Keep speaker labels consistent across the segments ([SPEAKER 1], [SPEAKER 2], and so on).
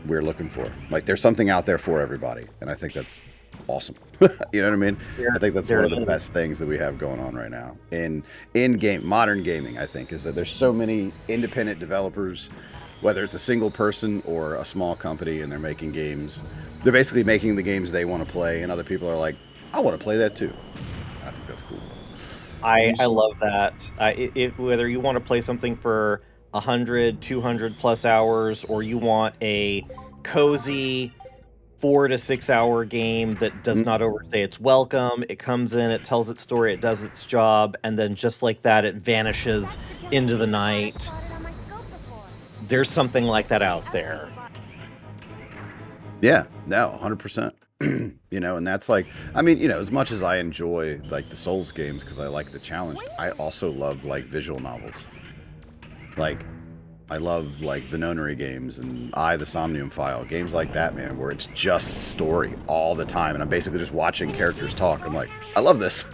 [SPEAKER 1] we're looking for. Like, there's something out there for everybody, and I think that's awesome. You know what I mean? I think that's one of the best things that we have going on right now in modern gaming. I think is that there's so many independent developers, whether it's a single person or a small company, and they're making games. They're basically making the games they want to play, and other people are like, I want to play that too. I think that's cool.
[SPEAKER 2] I love that. Whether you want to play something for 100, 200 plus hours, or you want a cozy 4 to 6 hour game that does not overstay its welcome, it comes in, it tells its story, it does its job, and then just like that, it vanishes into the night. There's something like that out there.
[SPEAKER 1] Yeah, no, 100%. You know, and that's like, I mean, you know, as much as I enjoy like the Souls games because I like the challenge, I also love like visual novels. Like, I love like the Nonary games and the Somnium File, games like that, man, where it's just story all the time, and I'm basically just watching characters talk. I'm like, I love this.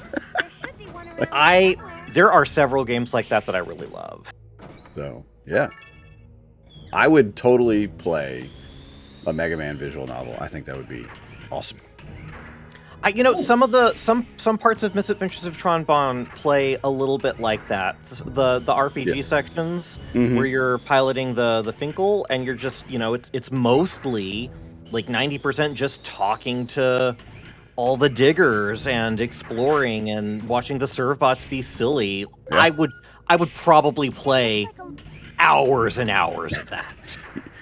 [SPEAKER 2] There are several games like that I really love.
[SPEAKER 1] So yeah, I would totally play a Mega Man visual novel. I think that would be awesome.
[SPEAKER 2] You know, some parts of Misadventures of Tron Bonne play a little bit like that. The RPG sections where you're piloting the Finkel, and you're just, you know, it's mostly like 90% just talking to all the diggers and exploring and watching the servbots be silly. Yeah. I would probably play hours and hours of that.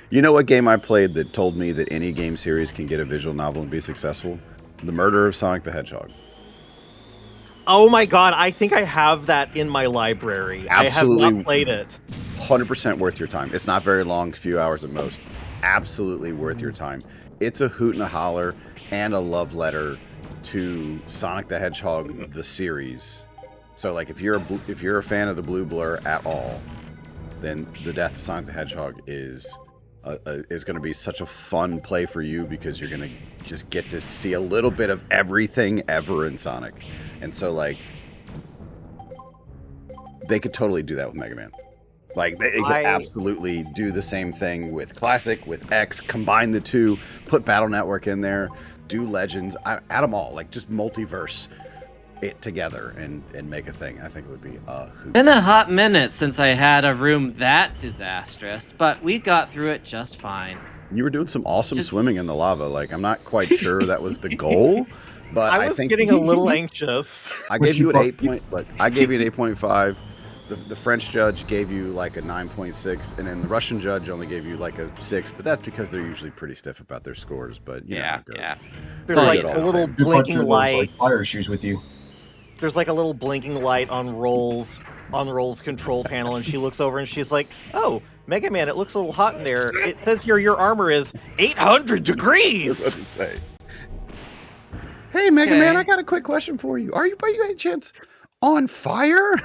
[SPEAKER 1] You know what game I played that told me that any game series can get a visual novel and be successful? The Murder of Sonic the Hedgehog.
[SPEAKER 2] Oh my god, I think I have that in my library.
[SPEAKER 1] Absolutely,
[SPEAKER 2] I have not played it.
[SPEAKER 1] 100% worth your time. It's not very long, a few hours at most. Absolutely worth your time. It's a hoot and a holler and a love letter to Sonic the Hedgehog, the series. So, like, if you're a fan of the Blue Blur at all, then the death of Sonic the Hedgehog is going to be such a fun play for you because you're going to just get to see a little bit of everything ever in Sonic. And so, like, they could totally do that with Mega Man. Like, they could absolutely do the same thing with Classic, with X, combine the two, put Battle Network in there, do Legends, add them all, like, just multiverse it together and make a thing. I think it would be a hoot.
[SPEAKER 3] Been a hot minute since I had a room that disastrous, but we got through it just fine.
[SPEAKER 1] You were doing some awesome swimming in the lava. Like, I'm not quite sure that was the goal, but
[SPEAKER 2] I think getting a little anxious.
[SPEAKER 1] I gave you an 8.5. The French judge gave you like a 9.6, and then the Russian judge only gave you like a 6. But that's because they're usually pretty stiff about their scores. But you know how it goes.
[SPEAKER 2] There's like a little blinking light.
[SPEAKER 4] Like fire shoes with you.
[SPEAKER 2] There's like a little blinking light on Roll's control panel, and she looks over and she's like, "Oh, Mega Man, it looks a little hot in there. It says here your armor is 800 degrees."
[SPEAKER 1] That's what it say. Hey, Mega Man, I got a quick question for you. Are you by any chance on fire?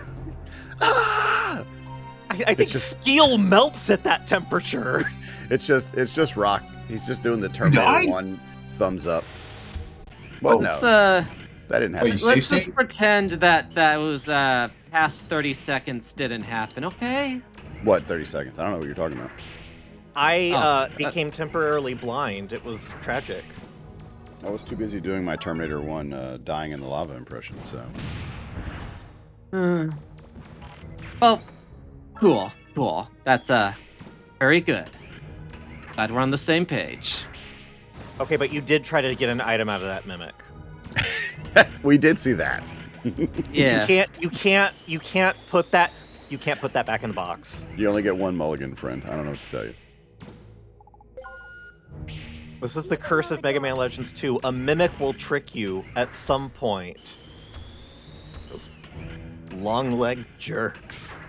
[SPEAKER 2] I think steel melts at that temperature.
[SPEAKER 1] It's just rock. He's just doing the Terminator 1 thumbs up. But no. That didn't happen.
[SPEAKER 3] Let's just pretend that was past 30 seconds didn't happen, okay?
[SPEAKER 1] What, 30 seconds? I don't know what you're talking about.
[SPEAKER 2] I became temporarily blind. It was tragic.
[SPEAKER 1] I was too busy doing my Terminator 1 dying in the lava impression, so.
[SPEAKER 3] Well, cool. That's very good. Glad we're on the same page.
[SPEAKER 2] Okay, but you did try to get an item out of that mimic.
[SPEAKER 1] We did see that.
[SPEAKER 3] Yeah.
[SPEAKER 2] You can't put that back in the box.
[SPEAKER 1] You only get one mulligan, friend. I don't know what to tell you.
[SPEAKER 2] This is the curse of Mega Man Legends 2. A mimic will trick you at some point. Those long-legged jerks.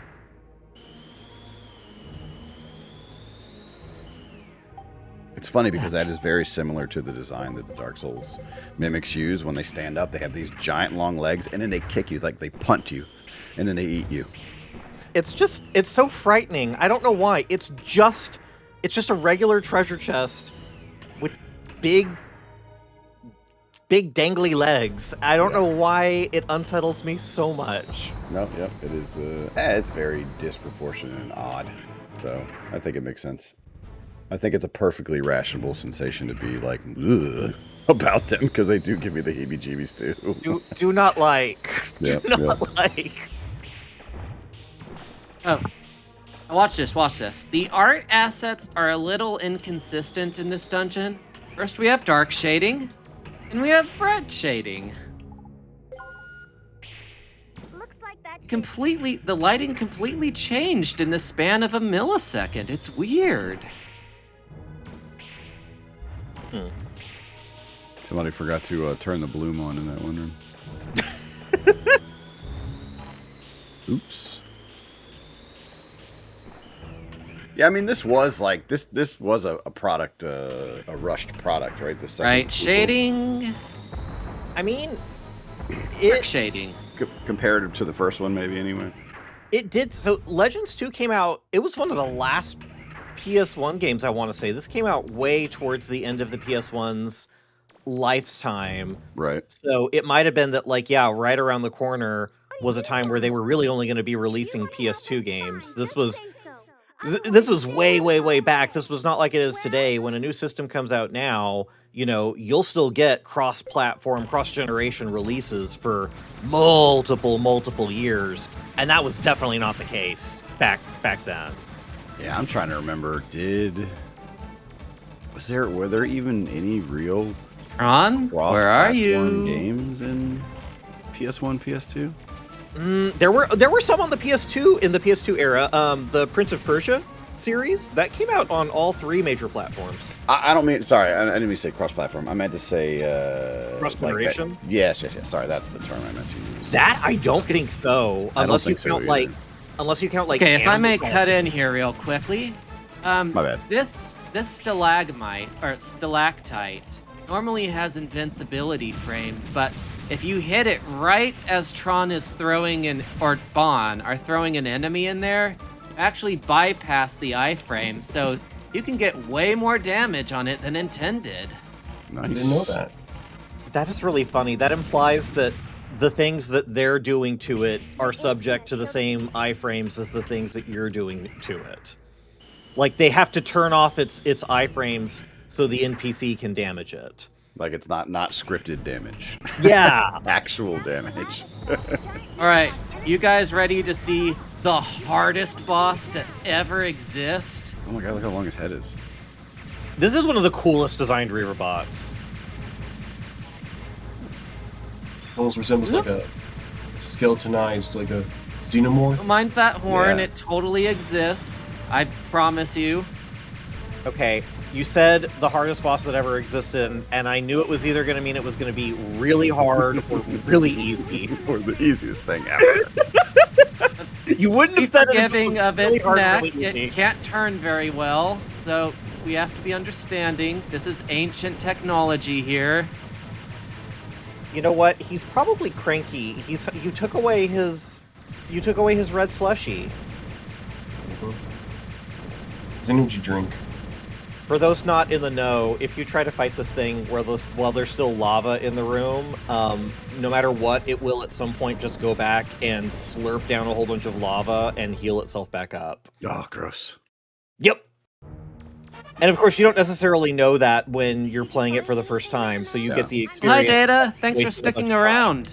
[SPEAKER 1] It's funny because that is very similar to the design that the Dark Souls mimics use. When they stand up, they have these giant long legs, and then they kick you, like they punt you, and then they eat you.
[SPEAKER 2] It's so frightening. I don't know why. It's just a regular treasure chest with big dangly legs. I don't know why it unsettles me so much.
[SPEAKER 1] No, yeah, it is. It's very disproportionate and odd. So I think it makes sense. I think it's a perfectly rational sensation to be like, ugh, about them, because they do give me the heebie-jeebies too.
[SPEAKER 2] Do not like.
[SPEAKER 1] Yeah,
[SPEAKER 2] Do not like.
[SPEAKER 3] Oh, watch this, watch this. The art assets are a little inconsistent in this dungeon. First we have dark shading, and we have bright shading.
[SPEAKER 4] Looks like that.
[SPEAKER 3] The lighting completely changed in the span of a millisecond. It's weird.
[SPEAKER 1] Somebody forgot to turn the bloom on in that one room. Oops. Yeah, I mean, this was like this was a product, a rushed product, right? The second
[SPEAKER 3] Right,
[SPEAKER 1] sequel.
[SPEAKER 3] shading.
[SPEAKER 2] I mean,
[SPEAKER 3] Dark shading.
[SPEAKER 1] Comparative to the first one, maybe anyway.
[SPEAKER 2] It did. So Legends 2 came out. It was one of the last PS1 games, I want to say. This came out way towards the end of the PS1's lifetime.
[SPEAKER 1] Right.
[SPEAKER 2] So it might have been that, like, yeah, right around the corner was a time where they were really only going to be releasing PS2 games. This was way, way, way back. This was not like it is today. When a new system comes out now, you know, you'll still get cross-platform, cross-generation releases for multiple years. And that was definitely not the case back then.
[SPEAKER 1] Yeah, I'm trying to remember. Were there even any real
[SPEAKER 3] Ron, where are you?
[SPEAKER 1] games in PS1, PS2?
[SPEAKER 2] There were some on the PS2 in the PS2 era. The Prince of Persia series that came out on all 3 major platforms.
[SPEAKER 1] I don't mean. Sorry, I didn't mean to say cross-platform. I meant to say
[SPEAKER 2] Cross-generation.
[SPEAKER 1] Like yes. Sorry, that's the term I meant to use.
[SPEAKER 2] That I don't think so. Unless you count like.
[SPEAKER 3] Okay, if I may cut in here real quickly.
[SPEAKER 1] My bad.
[SPEAKER 3] This stalagmite or stalactite normally has invincibility frames, but if you hit it right as Tron is throwing or Bon are throwing an enemy in there, you actually bypass the iframe, so you can get way more damage on it than intended.
[SPEAKER 1] Nice.
[SPEAKER 5] I didn't know that.
[SPEAKER 2] That is really funny. That implies that the things that they're doing to it are subject to the same iframes as the things that you're doing to it. Like, they have to turn off its iframes so the NPC can damage it.
[SPEAKER 1] Like it's not scripted damage.
[SPEAKER 2] Yeah.
[SPEAKER 1] Actual damage.
[SPEAKER 3] All right, you guys ready to see the hardest boss to ever exist?
[SPEAKER 1] Oh my god, look how long his head is.
[SPEAKER 2] This is one of the coolest designed Reaver bots.
[SPEAKER 5] Almost resembles like a skeletonized, like a xenomorph.
[SPEAKER 3] Don't mind that horn,
[SPEAKER 1] Yeah.
[SPEAKER 3] it totally exists. I promise you.
[SPEAKER 2] Okay, you said the hardest boss that ever existed, and I knew it was either going to mean it was going to be really hard or really easy.
[SPEAKER 1] Or the easiest thing ever.
[SPEAKER 2] You wouldn't
[SPEAKER 3] Be
[SPEAKER 2] have said
[SPEAKER 3] forgiving of
[SPEAKER 2] really
[SPEAKER 3] its
[SPEAKER 2] hard,
[SPEAKER 3] neck.
[SPEAKER 2] really easy.
[SPEAKER 3] It can't turn very well, so we have to be understanding. This is ancient technology here.
[SPEAKER 2] You know what? He's probably cranky. You took away his red slushy.
[SPEAKER 5] His energy drink.
[SPEAKER 2] For those not in the know, if you try to fight this thing while there's still lava in the room, no matter what, it will at some point just go back and slurp down a whole bunch of lava and heal itself back up.
[SPEAKER 1] Oh, gross.
[SPEAKER 2] Yep. And of course, you don't necessarily know that when you're playing it for the first time, so you
[SPEAKER 1] Yeah.
[SPEAKER 2] get the
[SPEAKER 3] Hi,
[SPEAKER 2] experience.
[SPEAKER 3] Data. Thanks for
[SPEAKER 2] wasted a bunch
[SPEAKER 3] sticking
[SPEAKER 2] of time.
[SPEAKER 3] around.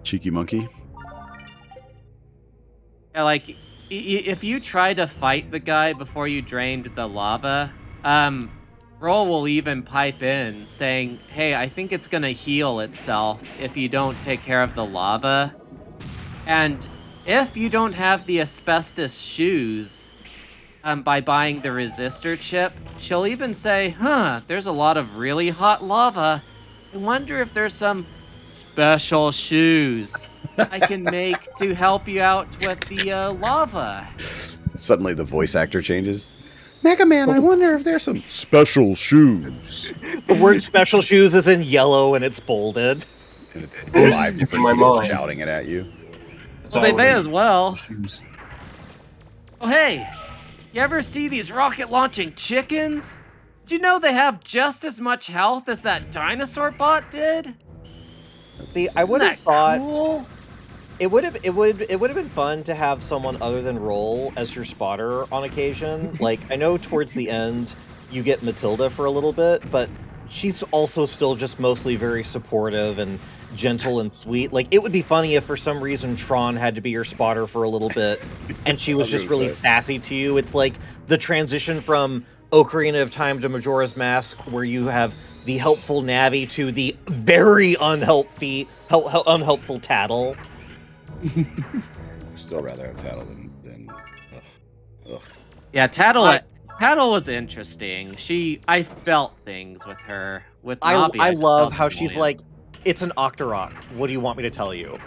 [SPEAKER 1] Cheeky monkey.
[SPEAKER 3] Yeah, like, if you try to fight the guy before you drained the lava, Roll will even pipe in saying, hey, I think it's gonna heal itself if you don't take care of the lava. And if you don't have the asbestos shoes, by buying the resistor chip, she'll even say, there's a lot of really hot lava. I wonder if there's some special shoes I can make to help you out with the lava.
[SPEAKER 1] Suddenly the voice actor changes. Mega Man, I wonder if there's some special shoes.
[SPEAKER 2] The word special shoes is in yellow and it's bolded.
[SPEAKER 1] And it's 5 different
[SPEAKER 5] my
[SPEAKER 1] people
[SPEAKER 5] mind.
[SPEAKER 1] shouting it at you.
[SPEAKER 5] That's
[SPEAKER 3] Well, they
[SPEAKER 5] all
[SPEAKER 3] may
[SPEAKER 5] it
[SPEAKER 3] as well.
[SPEAKER 5] Shoes.
[SPEAKER 3] Oh, hey, you ever see these rocket launching chickens? Did you know they have just as much health as that dinosaur bot did?
[SPEAKER 2] See, I would
[SPEAKER 3] Isn't
[SPEAKER 2] have
[SPEAKER 3] that
[SPEAKER 2] thought
[SPEAKER 3] cool?
[SPEAKER 2] It would have been fun to have someone other than Roll as your spotter on occasion. Like, I know towards the end you get Matilda for a little bit, but she's also still just mostly very supportive and gentle and sweet. Like, it would be funny if for some reason Tron had to be your spotter for a little bit and she was just really sassy to you. It's like the transition from Ocarina of Time to Majora's Mask, where you have the helpful Navi to the very unhelpful Tattle.
[SPEAKER 1] Still rather have Tattle than ugh.
[SPEAKER 3] Yeah, Tattle was interesting. I felt things with her. With Navi,
[SPEAKER 2] I love how
[SPEAKER 3] annoyance.
[SPEAKER 2] she's like, it's an Octorok. What do you want me to tell you?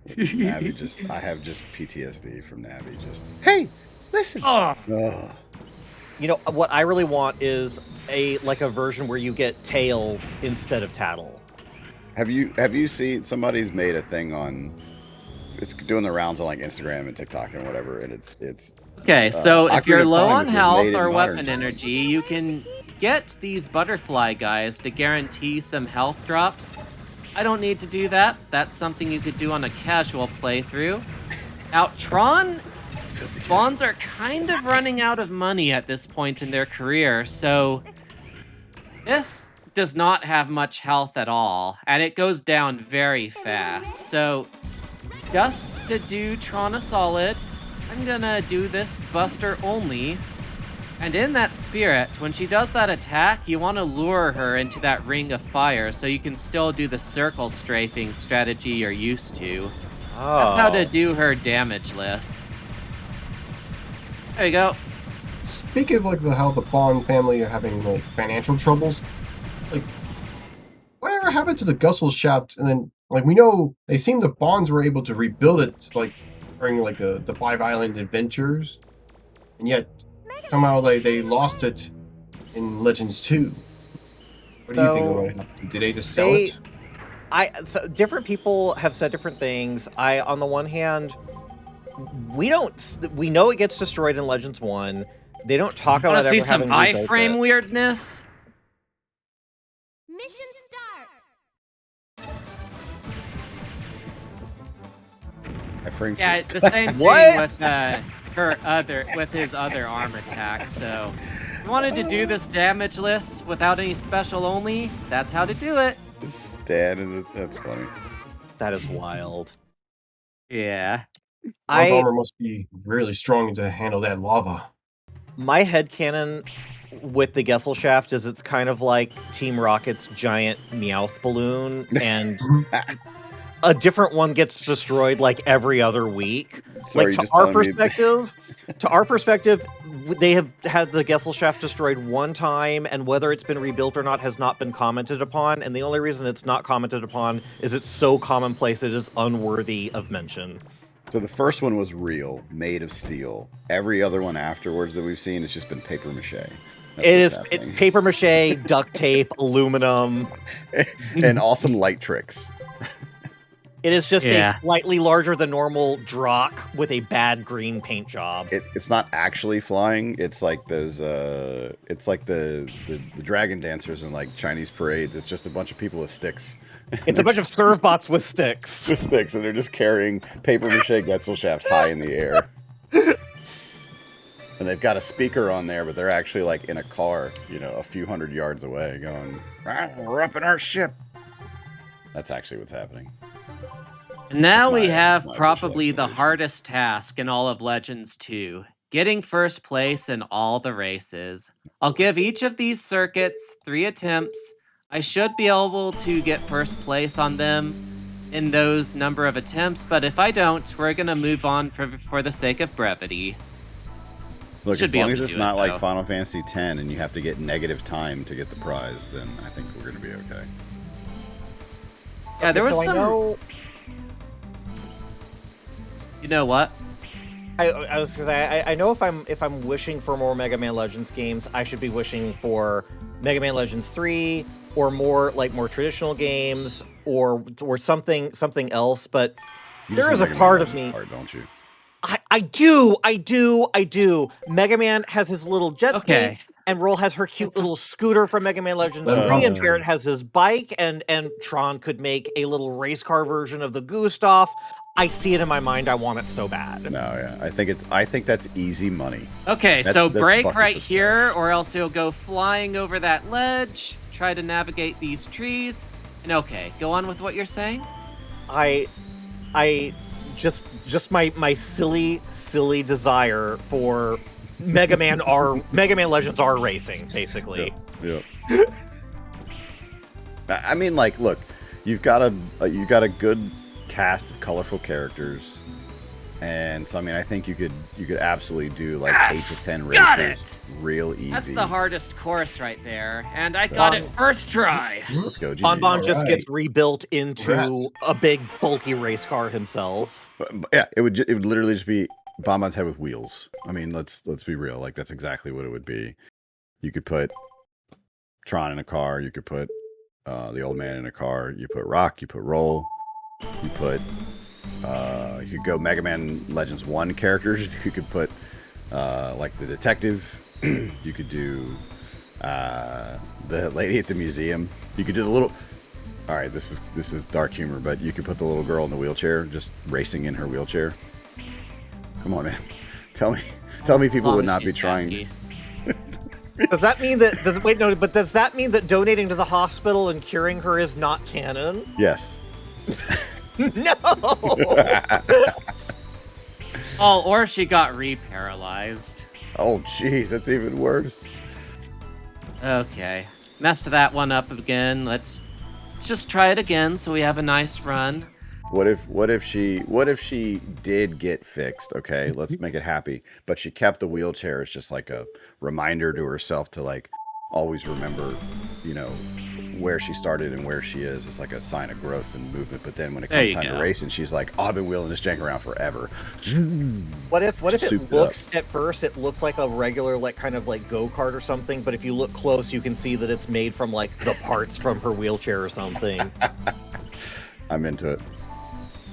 [SPEAKER 1] Navi I have just PTSD from Navi. Just, hey, listen.
[SPEAKER 3] Oh.
[SPEAKER 1] Ugh.
[SPEAKER 2] You know what I really want is a version where you get Tail instead of Tattle.
[SPEAKER 1] Have you seen, somebody's made a thing on, it's doing the rounds on like Instagram and TikTok and whatever, and it's
[SPEAKER 3] okay. So if you're
[SPEAKER 1] Ocarina of
[SPEAKER 3] low
[SPEAKER 1] Time
[SPEAKER 3] on
[SPEAKER 1] was
[SPEAKER 3] health
[SPEAKER 1] made in
[SPEAKER 3] or
[SPEAKER 1] modern
[SPEAKER 3] weapon
[SPEAKER 1] times.
[SPEAKER 3] energy, you can get these butterfly guys to guarantee some health drops. I don't need to do that. That's something you could do on a casual playthrough. Now, Tron Spawns are kind of running out of money at this point in their career, so this does not have much health at all, and it goes down very fast. So just to do Tron a solid, I'm gonna do this Buster only. And in that spirit, when she does that attack, you want to lure her into that ring of fire so you can still do the circle strafing strategy you're used to.
[SPEAKER 2] Oh.
[SPEAKER 3] That's how to do her damageless. There you go.
[SPEAKER 5] Speaking of like how the Bonds family are having like financial troubles, like whatever happened to the Gussel shaft? And then like we know they seem the Bonds were able to rebuild it like during like the Five Island Adventures, and yet somehow they lost it in Legends 2. What do you think of what happened? Did they just sell it?
[SPEAKER 2] So different people have said different things. On the one hand, we know it gets destroyed in Legends 1. They don't talk about
[SPEAKER 3] Want to see
[SPEAKER 2] ever
[SPEAKER 3] some
[SPEAKER 2] having rebuilt
[SPEAKER 3] iframe
[SPEAKER 2] it.
[SPEAKER 3] weirdness?
[SPEAKER 4] Mission start.
[SPEAKER 1] iframe.
[SPEAKER 3] Yeah, the same thing with his other arm attacks. So, if you wanted to do this damageless without any special only, that's how to do it.
[SPEAKER 1] That's funny.
[SPEAKER 2] That is wild.
[SPEAKER 3] Yeah.
[SPEAKER 5] Bonds armor must be really strong to handle that lava.
[SPEAKER 2] My headcanon with the Gessel shaft is it's kind of like Team Rocket's giant Meowth balloon, and a different one gets destroyed like every other week.
[SPEAKER 1] So
[SPEAKER 2] like to our perspective, they have had the Gessel shaft destroyed one time, and whether it's been rebuilt or not has not been commented upon. And the only reason it's not commented upon is it's so commonplace it is unworthy of mention.
[SPEAKER 1] So the first one was real, made of steel. Every other one afterwards that we've seen has just been paper mache.
[SPEAKER 2] Paper mache, duct tape, aluminum,
[SPEAKER 1] and awesome light tricks.
[SPEAKER 2] It is just a slightly larger than normal Drock with a bad green paint job.
[SPEAKER 1] It's not actually flying. It's like those. It's like the dragon dancers in like Chinese parades. It's just a bunch of people with sticks.
[SPEAKER 2] It's a bunch of serve bots with sticks.
[SPEAKER 1] With sticks, and they're just carrying paper mache Getzel shaft high in the air. And they've got a speaker on there, but they're actually like in a car, a few hundred yards away, going, "We're up in our ship." That's actually what's happening.
[SPEAKER 3] And now we have probably the hardest task in all of Legends 2, getting first place in all the races. I'll give each of these circuits 3 attempts. I should be able to get first place on them in those number of attempts, but if I don't, we're going to move on for the sake of brevity.
[SPEAKER 1] Look, as long as it's not like Final Fantasy X and you have to get negative time to get the prize, then I think we're going to be okay.
[SPEAKER 3] Yeah, there was some... You know what?
[SPEAKER 2] I was gonna say I know if I'm wishing for more Mega Man Legends games, I should be wishing for Mega Man Legends 3 or more traditional games or something else. But there is a part of me.
[SPEAKER 1] Don't you?
[SPEAKER 2] I do. Mega Man has his little jet skis, and Roll has her cute little scooter from Mega Man Legends 3, and Barrett has his bike, and Tron could make a little race car version of the Gustav. I see it in my mind. I want it so bad.
[SPEAKER 1] No, yeah, I think that's easy money.
[SPEAKER 3] Okay,
[SPEAKER 1] That's-
[SPEAKER 3] so
[SPEAKER 1] that's
[SPEAKER 3] break
[SPEAKER 1] buckets
[SPEAKER 3] right
[SPEAKER 1] of
[SPEAKER 3] here,
[SPEAKER 1] cash.
[SPEAKER 3] or else you'll go flying over that ledge, try to navigate these trees, and okay, go on with what you're saying.
[SPEAKER 2] I just my silly desire for Mega Man Legends R racing, basically.
[SPEAKER 1] Yeah. I mean, like, look, you've got a good cast of colorful characters, and so I mean, I think you could absolutely do like
[SPEAKER 3] Yes!
[SPEAKER 1] 8 to 10
[SPEAKER 3] Got
[SPEAKER 1] races real easy.
[SPEAKER 3] That's the hardest course right there, and I got it first try.
[SPEAKER 1] Let's go,
[SPEAKER 2] Bonbon
[SPEAKER 1] GG's.
[SPEAKER 2] just
[SPEAKER 5] Alright.
[SPEAKER 2] gets rebuilt into
[SPEAKER 5] Congrats.
[SPEAKER 2] a big bulky race car himself.
[SPEAKER 1] But yeah, it would literally just be Bonbon's head with wheels. I mean, let's be real. Like, that's exactly what it would be. You could put Tron in a car. You could put the old man in a car. You put Rock. You put Roll. You put you could go Mega Man Legends 1 characters. You could put like the detective. You could do the lady at the museum. You could do the little. All right, this is dark humor, but you could put the little girl in the wheelchair, just racing in her wheelchair. Come on, man. Tell me people would not be trying.
[SPEAKER 2] Does that mean that does that mean that donating to the hospital and curing her is not canon?
[SPEAKER 1] Yes.
[SPEAKER 2] No.
[SPEAKER 3] Oh, or she got re-paralyzed.
[SPEAKER 1] Oh, jeez, that's even worse.
[SPEAKER 3] Okay, messed that one up again. Let's just try it again so we have a nice run.
[SPEAKER 1] What if she did get fixed? Okay, let's make it happy. But she kept the wheelchair as just like a reminder to herself to like always remember, you know, where she started and where she is. It's like a sign of growth and movement. But then when it
[SPEAKER 3] There
[SPEAKER 1] comes
[SPEAKER 3] you
[SPEAKER 1] time
[SPEAKER 3] go.
[SPEAKER 1] to racing, she's like, oh, I've been wheeling this jank around forever.
[SPEAKER 2] What if
[SPEAKER 1] Just souped
[SPEAKER 2] it
[SPEAKER 1] it up.
[SPEAKER 2] looks at first it looks like a regular like kind of like go-kart or something, but if you look close you can see that it's made from like the parts from her wheelchair or something.
[SPEAKER 1] I'm into it.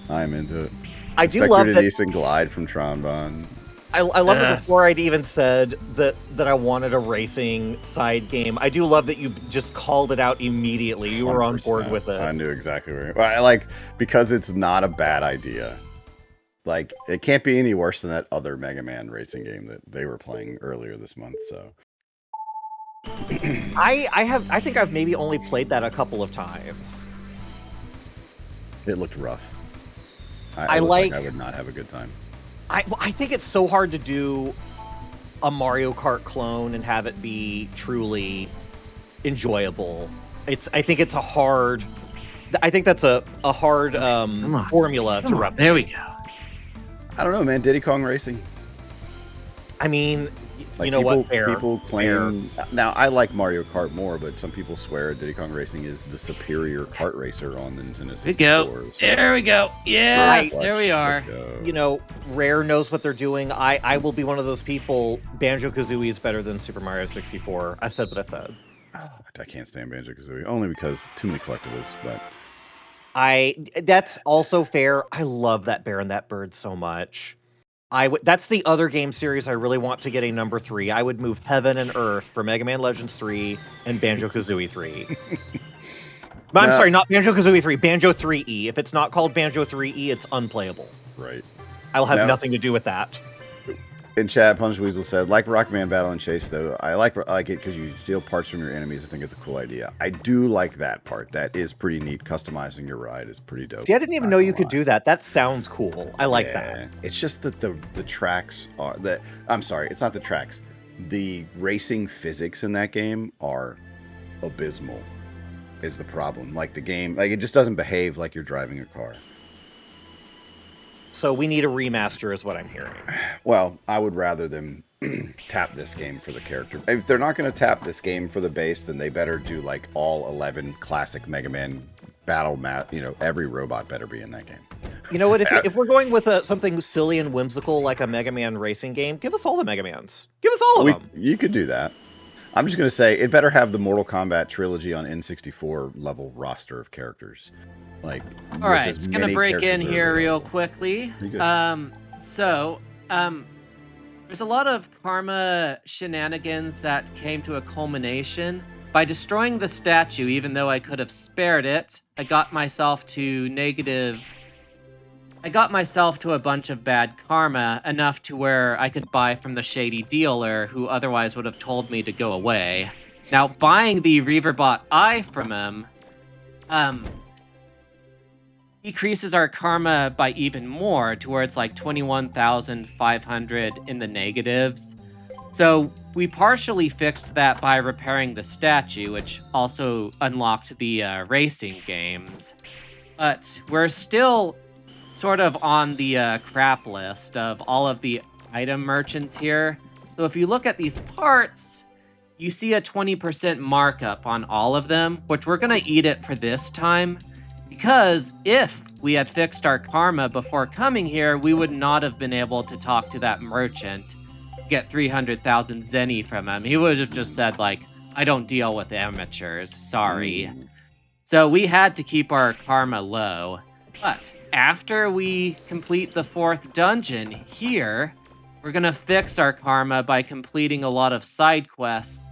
[SPEAKER 1] I'm into it.
[SPEAKER 2] I do
[SPEAKER 1] Expect
[SPEAKER 2] love
[SPEAKER 1] her to
[SPEAKER 2] that.
[SPEAKER 1] decent glide from Trombone.
[SPEAKER 2] I love
[SPEAKER 3] Yeah.
[SPEAKER 2] it before I'd even said that I wanted a racing side game. I do love that you just called it out immediately. You were on board
[SPEAKER 1] 100%.
[SPEAKER 2] with it.
[SPEAKER 1] I knew exactly where. Well, I like because it's not a bad idea. Like it can't be any worse than that other Mega Man racing game that they were playing earlier this month. So
[SPEAKER 2] I think I've maybe only played that a couple of times.
[SPEAKER 1] it looked rough.
[SPEAKER 2] I
[SPEAKER 1] I looked
[SPEAKER 2] like-
[SPEAKER 1] I would not have a good time.
[SPEAKER 2] I think it's so hard to do a Mario Kart clone and have it be truly enjoyable. I think it's a hard. I think that's a hard
[SPEAKER 3] Come on.
[SPEAKER 2] formula to
[SPEAKER 3] Come on,
[SPEAKER 2] replicate.
[SPEAKER 3] there we go.
[SPEAKER 1] I don't know, man. Diddy Kong Racing.
[SPEAKER 2] I mean,
[SPEAKER 1] Like
[SPEAKER 2] you know
[SPEAKER 1] people,
[SPEAKER 2] what? Fair.
[SPEAKER 1] people claim. Now I like Mario Kart more, but some people swear Diddy Kong Racing is the superior kart racer on the Nintendo 64.
[SPEAKER 3] We go.
[SPEAKER 1] So
[SPEAKER 3] There we go. Yes,
[SPEAKER 1] let's
[SPEAKER 3] there we are.
[SPEAKER 1] go.
[SPEAKER 2] You know, Rare knows what they're doing. I will be one of those people. Banjo-Kazooie is better than Super Mario 64. I said what I said.
[SPEAKER 1] I can't stand Banjo-Kazooie only because too many collectibles. But
[SPEAKER 2] That's also fair. I love that Bear and that Bird so much. That's the other game series I really want to get a number 3. I would move heaven and earth for Mega Man Legends 3 and Banjo-Kazooie 3. But I'm
[SPEAKER 1] No.
[SPEAKER 2] sorry, not Banjo-Kazooie 3, Banjo 3E. If it's not called Banjo 3E, it's unplayable.
[SPEAKER 1] right.
[SPEAKER 2] I will have
[SPEAKER 1] No.
[SPEAKER 2] nothing to do with that.
[SPEAKER 1] In chat, Punch Weasel said, like Rockman Battle and Chase, though, I like it because you steal parts from your enemies. I think it's a cool idea. I do like that part. That is pretty neat. Customizing your ride is pretty dope.
[SPEAKER 2] See, I didn't even
[SPEAKER 1] Not
[SPEAKER 2] know you
[SPEAKER 1] gonna
[SPEAKER 2] could
[SPEAKER 1] lie.
[SPEAKER 2] do that. That sounds cool. I like
[SPEAKER 1] Yeah.
[SPEAKER 2] that.
[SPEAKER 1] It's just that the tracks are that. I'm sorry, it's not the tracks. The racing physics in that game are abysmal. Is the problem? Like the game, like it just doesn't behave like you're driving a car.
[SPEAKER 2] So we need a remaster is what I'm hearing.
[SPEAKER 1] Well, I would rather them tap this game for the character. If they're not going to tap this game for the base, then they better do like all 11 classic Mega Man battle map. You know, every robot better be in that game.
[SPEAKER 2] You know what? If we're going with something silly and whimsical like a Mega Man racing game, give us all the Mega Mans. Give us all of them.
[SPEAKER 1] You could do that. I'm just going to say it better have the Mortal Kombat trilogy on N64 level roster of characters. Like,
[SPEAKER 3] All right, it's gonna break in here real quickly.
[SPEAKER 1] You good?
[SPEAKER 3] There's a lot of karma shenanigans that came to a culmination by destroying the statue. Even though I could have spared it, I got myself to negative I got myself to a bunch of bad karma, enough to where I could buy from the shady dealer who otherwise would have told me to go away. Now, buying the Reaverbot Eye from him decreases our karma by even more, to where it's like 21,500 in the negatives. So we partially fixed that by repairing the statue, which also unlocked the racing games. But we're still sort of on the crap list of all of the item merchants here. So if you look at these parts, you see a 20% markup on all of them, which we're gonna eat it for this time, because if we had fixed our karma before coming here, we would not have been able to talk to that merchant, get 300,000 zenny from him. He would have just said, like, I don't deal with amateurs, sorry. So we had to keep our karma low. But after we complete the 4th dungeon here, we're gonna fix our karma by completing a lot of side quests,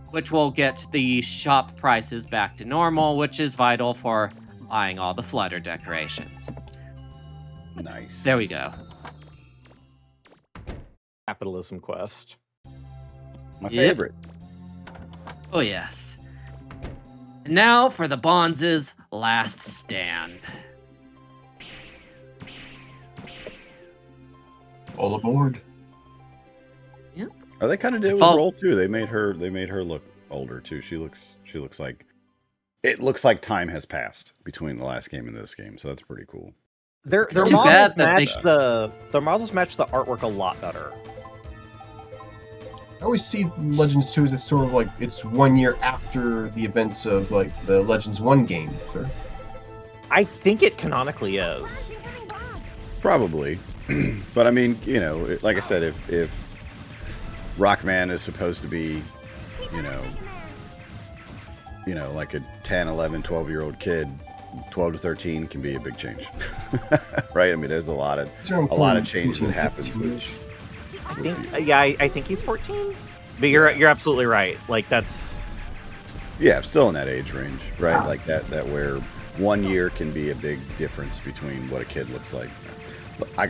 [SPEAKER 3] which will get the shop prices back to normal, which is vital for buying all the flutter decorations.
[SPEAKER 1] Nice.
[SPEAKER 3] There we go.
[SPEAKER 2] Capitalism quest.
[SPEAKER 1] My
[SPEAKER 3] Yep.
[SPEAKER 1] favorite.
[SPEAKER 3] Oh yes. And now for the Bonds' last stand.
[SPEAKER 5] All aboard.
[SPEAKER 1] Oh, they kind of did with Roll too. They made her look older too. She looks like it looks like time has passed between the last game and this game, so that's pretty cool.
[SPEAKER 2] Their
[SPEAKER 3] too
[SPEAKER 2] models
[SPEAKER 3] bad that
[SPEAKER 2] match their models match the artwork a lot better.
[SPEAKER 5] I always see Legends 2 as sort of like it's 1 year after the events of like the Legends 1 game. Sure.
[SPEAKER 2] I think it canonically is.
[SPEAKER 1] Probably. But I mean, you know, like I said, if Rockman is supposed to be, you know, like a 10, 11, 12-year-old kid, 12 to 13 can be a big change. Right? I mean, there's a lot of change that happens.
[SPEAKER 2] I think he's 14. But you're absolutely right. Like that's
[SPEAKER 1] Still in that age range, right? Like that where 1 year can be a big difference between what a kid looks like. I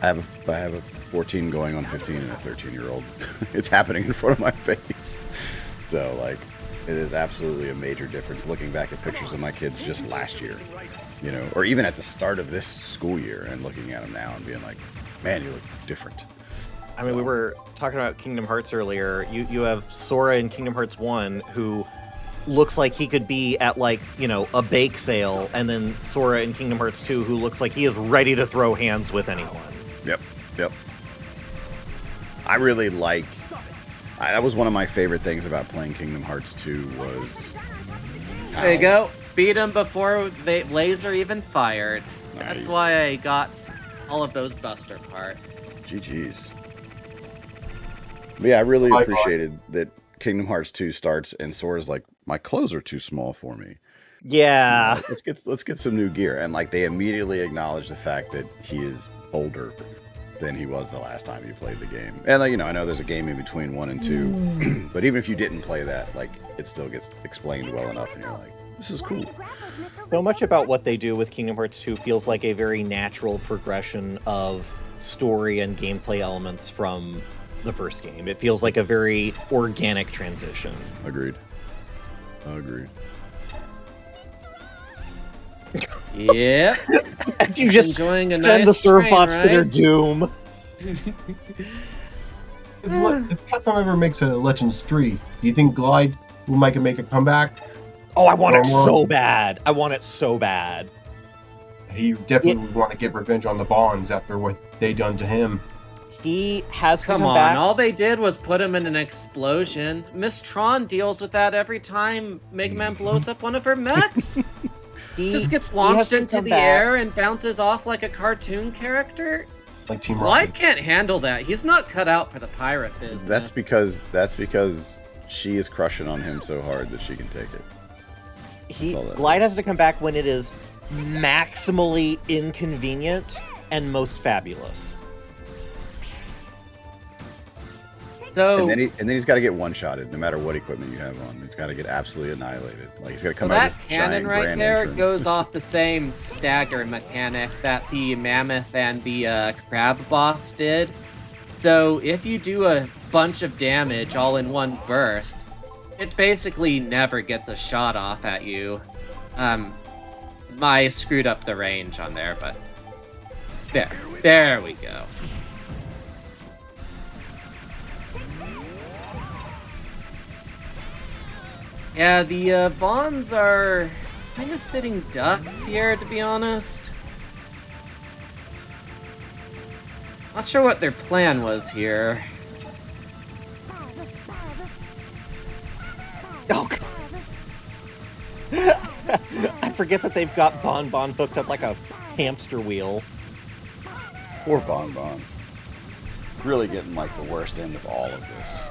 [SPEAKER 1] have a 14 going on 15 and a 13-year-old. It's happening in front of my face. So like it is absolutely a major difference looking back at pictures of my kids just last year, you know, or even at the start of this school year and looking at them now and being like, man, you look different.
[SPEAKER 2] I mean, we were talking about Kingdom Hearts earlier. You have Sora in Kingdom Hearts 1 who looks like he could be at like, you know, a bake sale, and then Sora in Kingdom Hearts 2 who looks like he is ready to throw hands with anyone. Yep.
[SPEAKER 1] I really like that was one of my favorite things about playing Kingdom Hearts 2 was
[SPEAKER 3] There you go. Beat him before the laser even fired.
[SPEAKER 1] Nice.
[SPEAKER 3] That's why I got all of those buster parts.
[SPEAKER 1] GG's. But yeah, I really appreciated that Kingdom Hearts 2 starts and Sora's like, my clothes are too small for me.
[SPEAKER 2] Yeah.
[SPEAKER 1] You know, let's get some new gear. And like they immediately acknowledge the fact that he is older than he was the last time you played the game. And you know, I know there's a game in between 1 and 2, but even if you didn't play that, like it still gets explained well enough and you're like, this is cool.
[SPEAKER 2] So much about what they do with Kingdom Hearts 2 feels like a very natural progression of story and gameplay elements from the first game. It feels like a very organic transition.
[SPEAKER 1] Agreed.
[SPEAKER 3] Yeah.
[SPEAKER 2] You just
[SPEAKER 3] Enjoying a
[SPEAKER 2] send
[SPEAKER 3] nice
[SPEAKER 2] the serve
[SPEAKER 3] train
[SPEAKER 2] bots to their
[SPEAKER 3] ride.
[SPEAKER 2] doom.
[SPEAKER 5] If Capcom ever makes a Legends 3, do you think Glide will make a comeback?
[SPEAKER 2] Oh, I want it
[SPEAKER 5] Or
[SPEAKER 2] so bad. I want it so bad.
[SPEAKER 5] He definitely would want to get revenge on the Bonds after what they done to him.
[SPEAKER 2] He has to
[SPEAKER 3] Come
[SPEAKER 2] come
[SPEAKER 3] on,
[SPEAKER 2] back.
[SPEAKER 3] all they did was put him in an explosion. Miss Tron deals with that every time Mega Man blows up one of her mechs.
[SPEAKER 2] He
[SPEAKER 3] Just gets
[SPEAKER 2] has
[SPEAKER 3] launched
[SPEAKER 2] to
[SPEAKER 3] into
[SPEAKER 2] come
[SPEAKER 3] the
[SPEAKER 2] back.
[SPEAKER 3] air and bounces off like a cartoon character.
[SPEAKER 5] Like Team
[SPEAKER 3] Glide
[SPEAKER 5] Rocket.
[SPEAKER 3] can't handle that. He's not cut out for the pirate business.
[SPEAKER 1] That's because she is crushing on him so hard that she can take it. all that
[SPEAKER 2] Glide has to come back when it is maximally inconvenient and most fabulous.
[SPEAKER 3] So
[SPEAKER 1] and then he's got to get one-shotted, no matter what equipment you have on. He's got to get absolutely annihilated. Like he's got to come out
[SPEAKER 3] that
[SPEAKER 1] of this
[SPEAKER 3] cannon
[SPEAKER 1] giant
[SPEAKER 3] right
[SPEAKER 1] grand
[SPEAKER 3] there
[SPEAKER 1] entrance.
[SPEAKER 3] goes off the same stagger mechanic that the mammoth and the crab boss did. So if you do a bunch of damage all in one burst, it basically never gets a shot off at you. I screwed up the range on there, but there we go. Yeah, the Bonds are kind of sitting ducks here, to be honest. Not sure what their plan was here.
[SPEAKER 2] Oh, God. I forget that they've got Bon hooked up like a hamster wheel.
[SPEAKER 1] Poor Bon. Really getting like the worst end of all of this.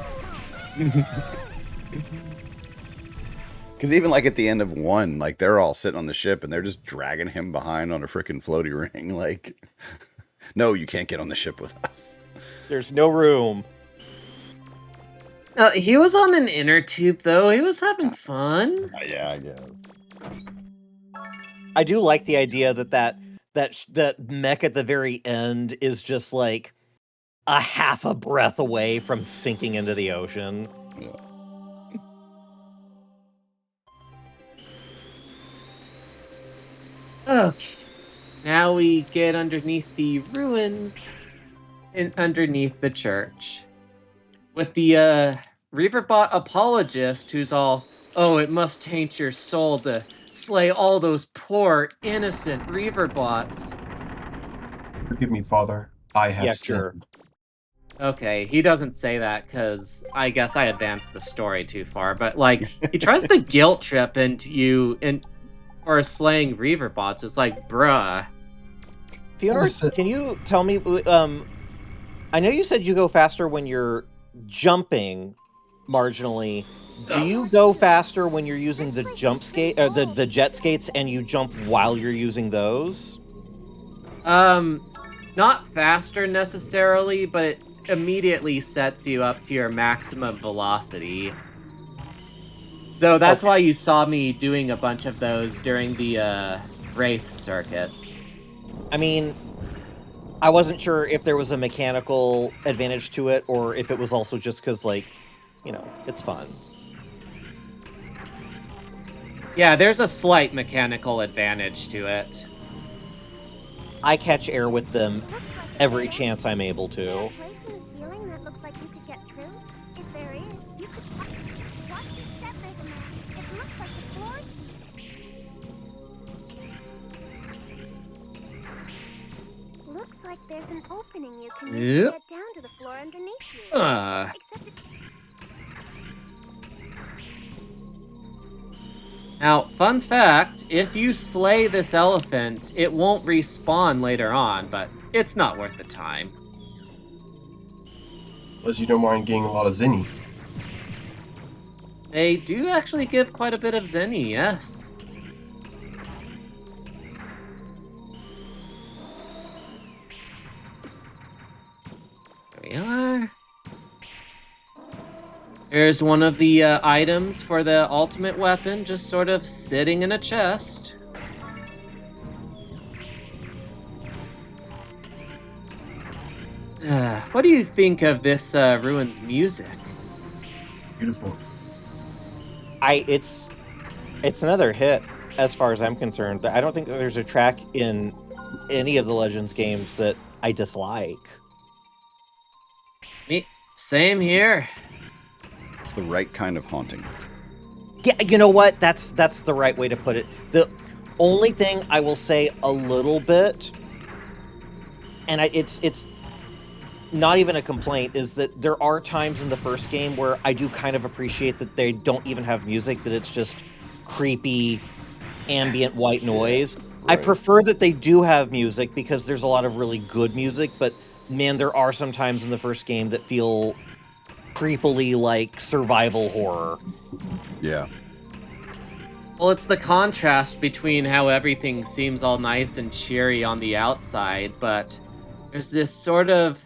[SPEAKER 1] Because even like at the end of 1, like they're all sitting on the ship and they're just dragging him behind on a freaking floaty ring. Like, no, you can't get on the ship with us.
[SPEAKER 2] There's no room.
[SPEAKER 3] He was on an inner tube, though. He was having fun.
[SPEAKER 1] Yeah, I guess.
[SPEAKER 2] I do like the idea that mech at the very end is just like a half a breath away from sinking into the ocean.
[SPEAKER 1] Yeah.
[SPEAKER 3] Okay. Now we get underneath the ruins and underneath the church. With the Reaverbot apologist who's all, oh, it must taint your soul to slay all those poor, innocent Reaverbots.
[SPEAKER 5] Forgive me, Father. I have
[SPEAKER 2] Yeah,
[SPEAKER 5] sinned.
[SPEAKER 2] sure.
[SPEAKER 3] Okay, he doesn't say that because I guess I advanced the story too far, but like he tries to guilt trip into you for slaying Reaverbots. It's like, bruh.
[SPEAKER 2] Fiona, can you tell me? I know you said you go faster when you're jumping marginally. Do you go faster when you're using the jump skate, or the jet skates, and you jump while you're using those?
[SPEAKER 3] Not faster necessarily, but it immediately sets you up to your maximum velocity. So that's why you saw me doing a bunch of those during the race circuits.
[SPEAKER 2] I mean, I wasn't sure if there was a mechanical advantage to it, or if it was also just because, like, you know, it's fun.
[SPEAKER 3] Yeah, there's a slight mechanical advantage to it.
[SPEAKER 2] I catch air with them every chance I'm able to.
[SPEAKER 4] Looks like there's an opening you can
[SPEAKER 3] Yep.
[SPEAKER 4] get down to the floor underneath you. Except
[SPEAKER 3] Now, fun fact, if you slay this elephant, it won't respawn later on, but it's not worth the time.
[SPEAKER 5] Unless you don't mind getting a lot of zenny.
[SPEAKER 3] They do actually give quite a bit of zenny, yes. There we are. There's one of the items for the ultimate weapon, just sort of sitting in a chest. What do you think of this ruins music?
[SPEAKER 5] Beautiful.
[SPEAKER 2] It's another hit as far as I'm concerned. I don't think that there's a track in any of the Legends games that I dislike.
[SPEAKER 3] Same here.
[SPEAKER 1] It's the right kind of haunting.
[SPEAKER 2] Yeah, you know what? That's the right way to put it. The only thing I will say a little bit, and it's not even a complaint, is that there are times in the first game where I do kind of appreciate that they don't even have music, that it's just creepy, ambient white noise.
[SPEAKER 1] Right.
[SPEAKER 2] I prefer that they do have music because there's a lot of really good music, but man, there are some times in the first game that feel creepily like survival horror.
[SPEAKER 1] Yeah.
[SPEAKER 3] Well, it's the contrast between how everything seems all nice and cheery on the outside, but there's this sort of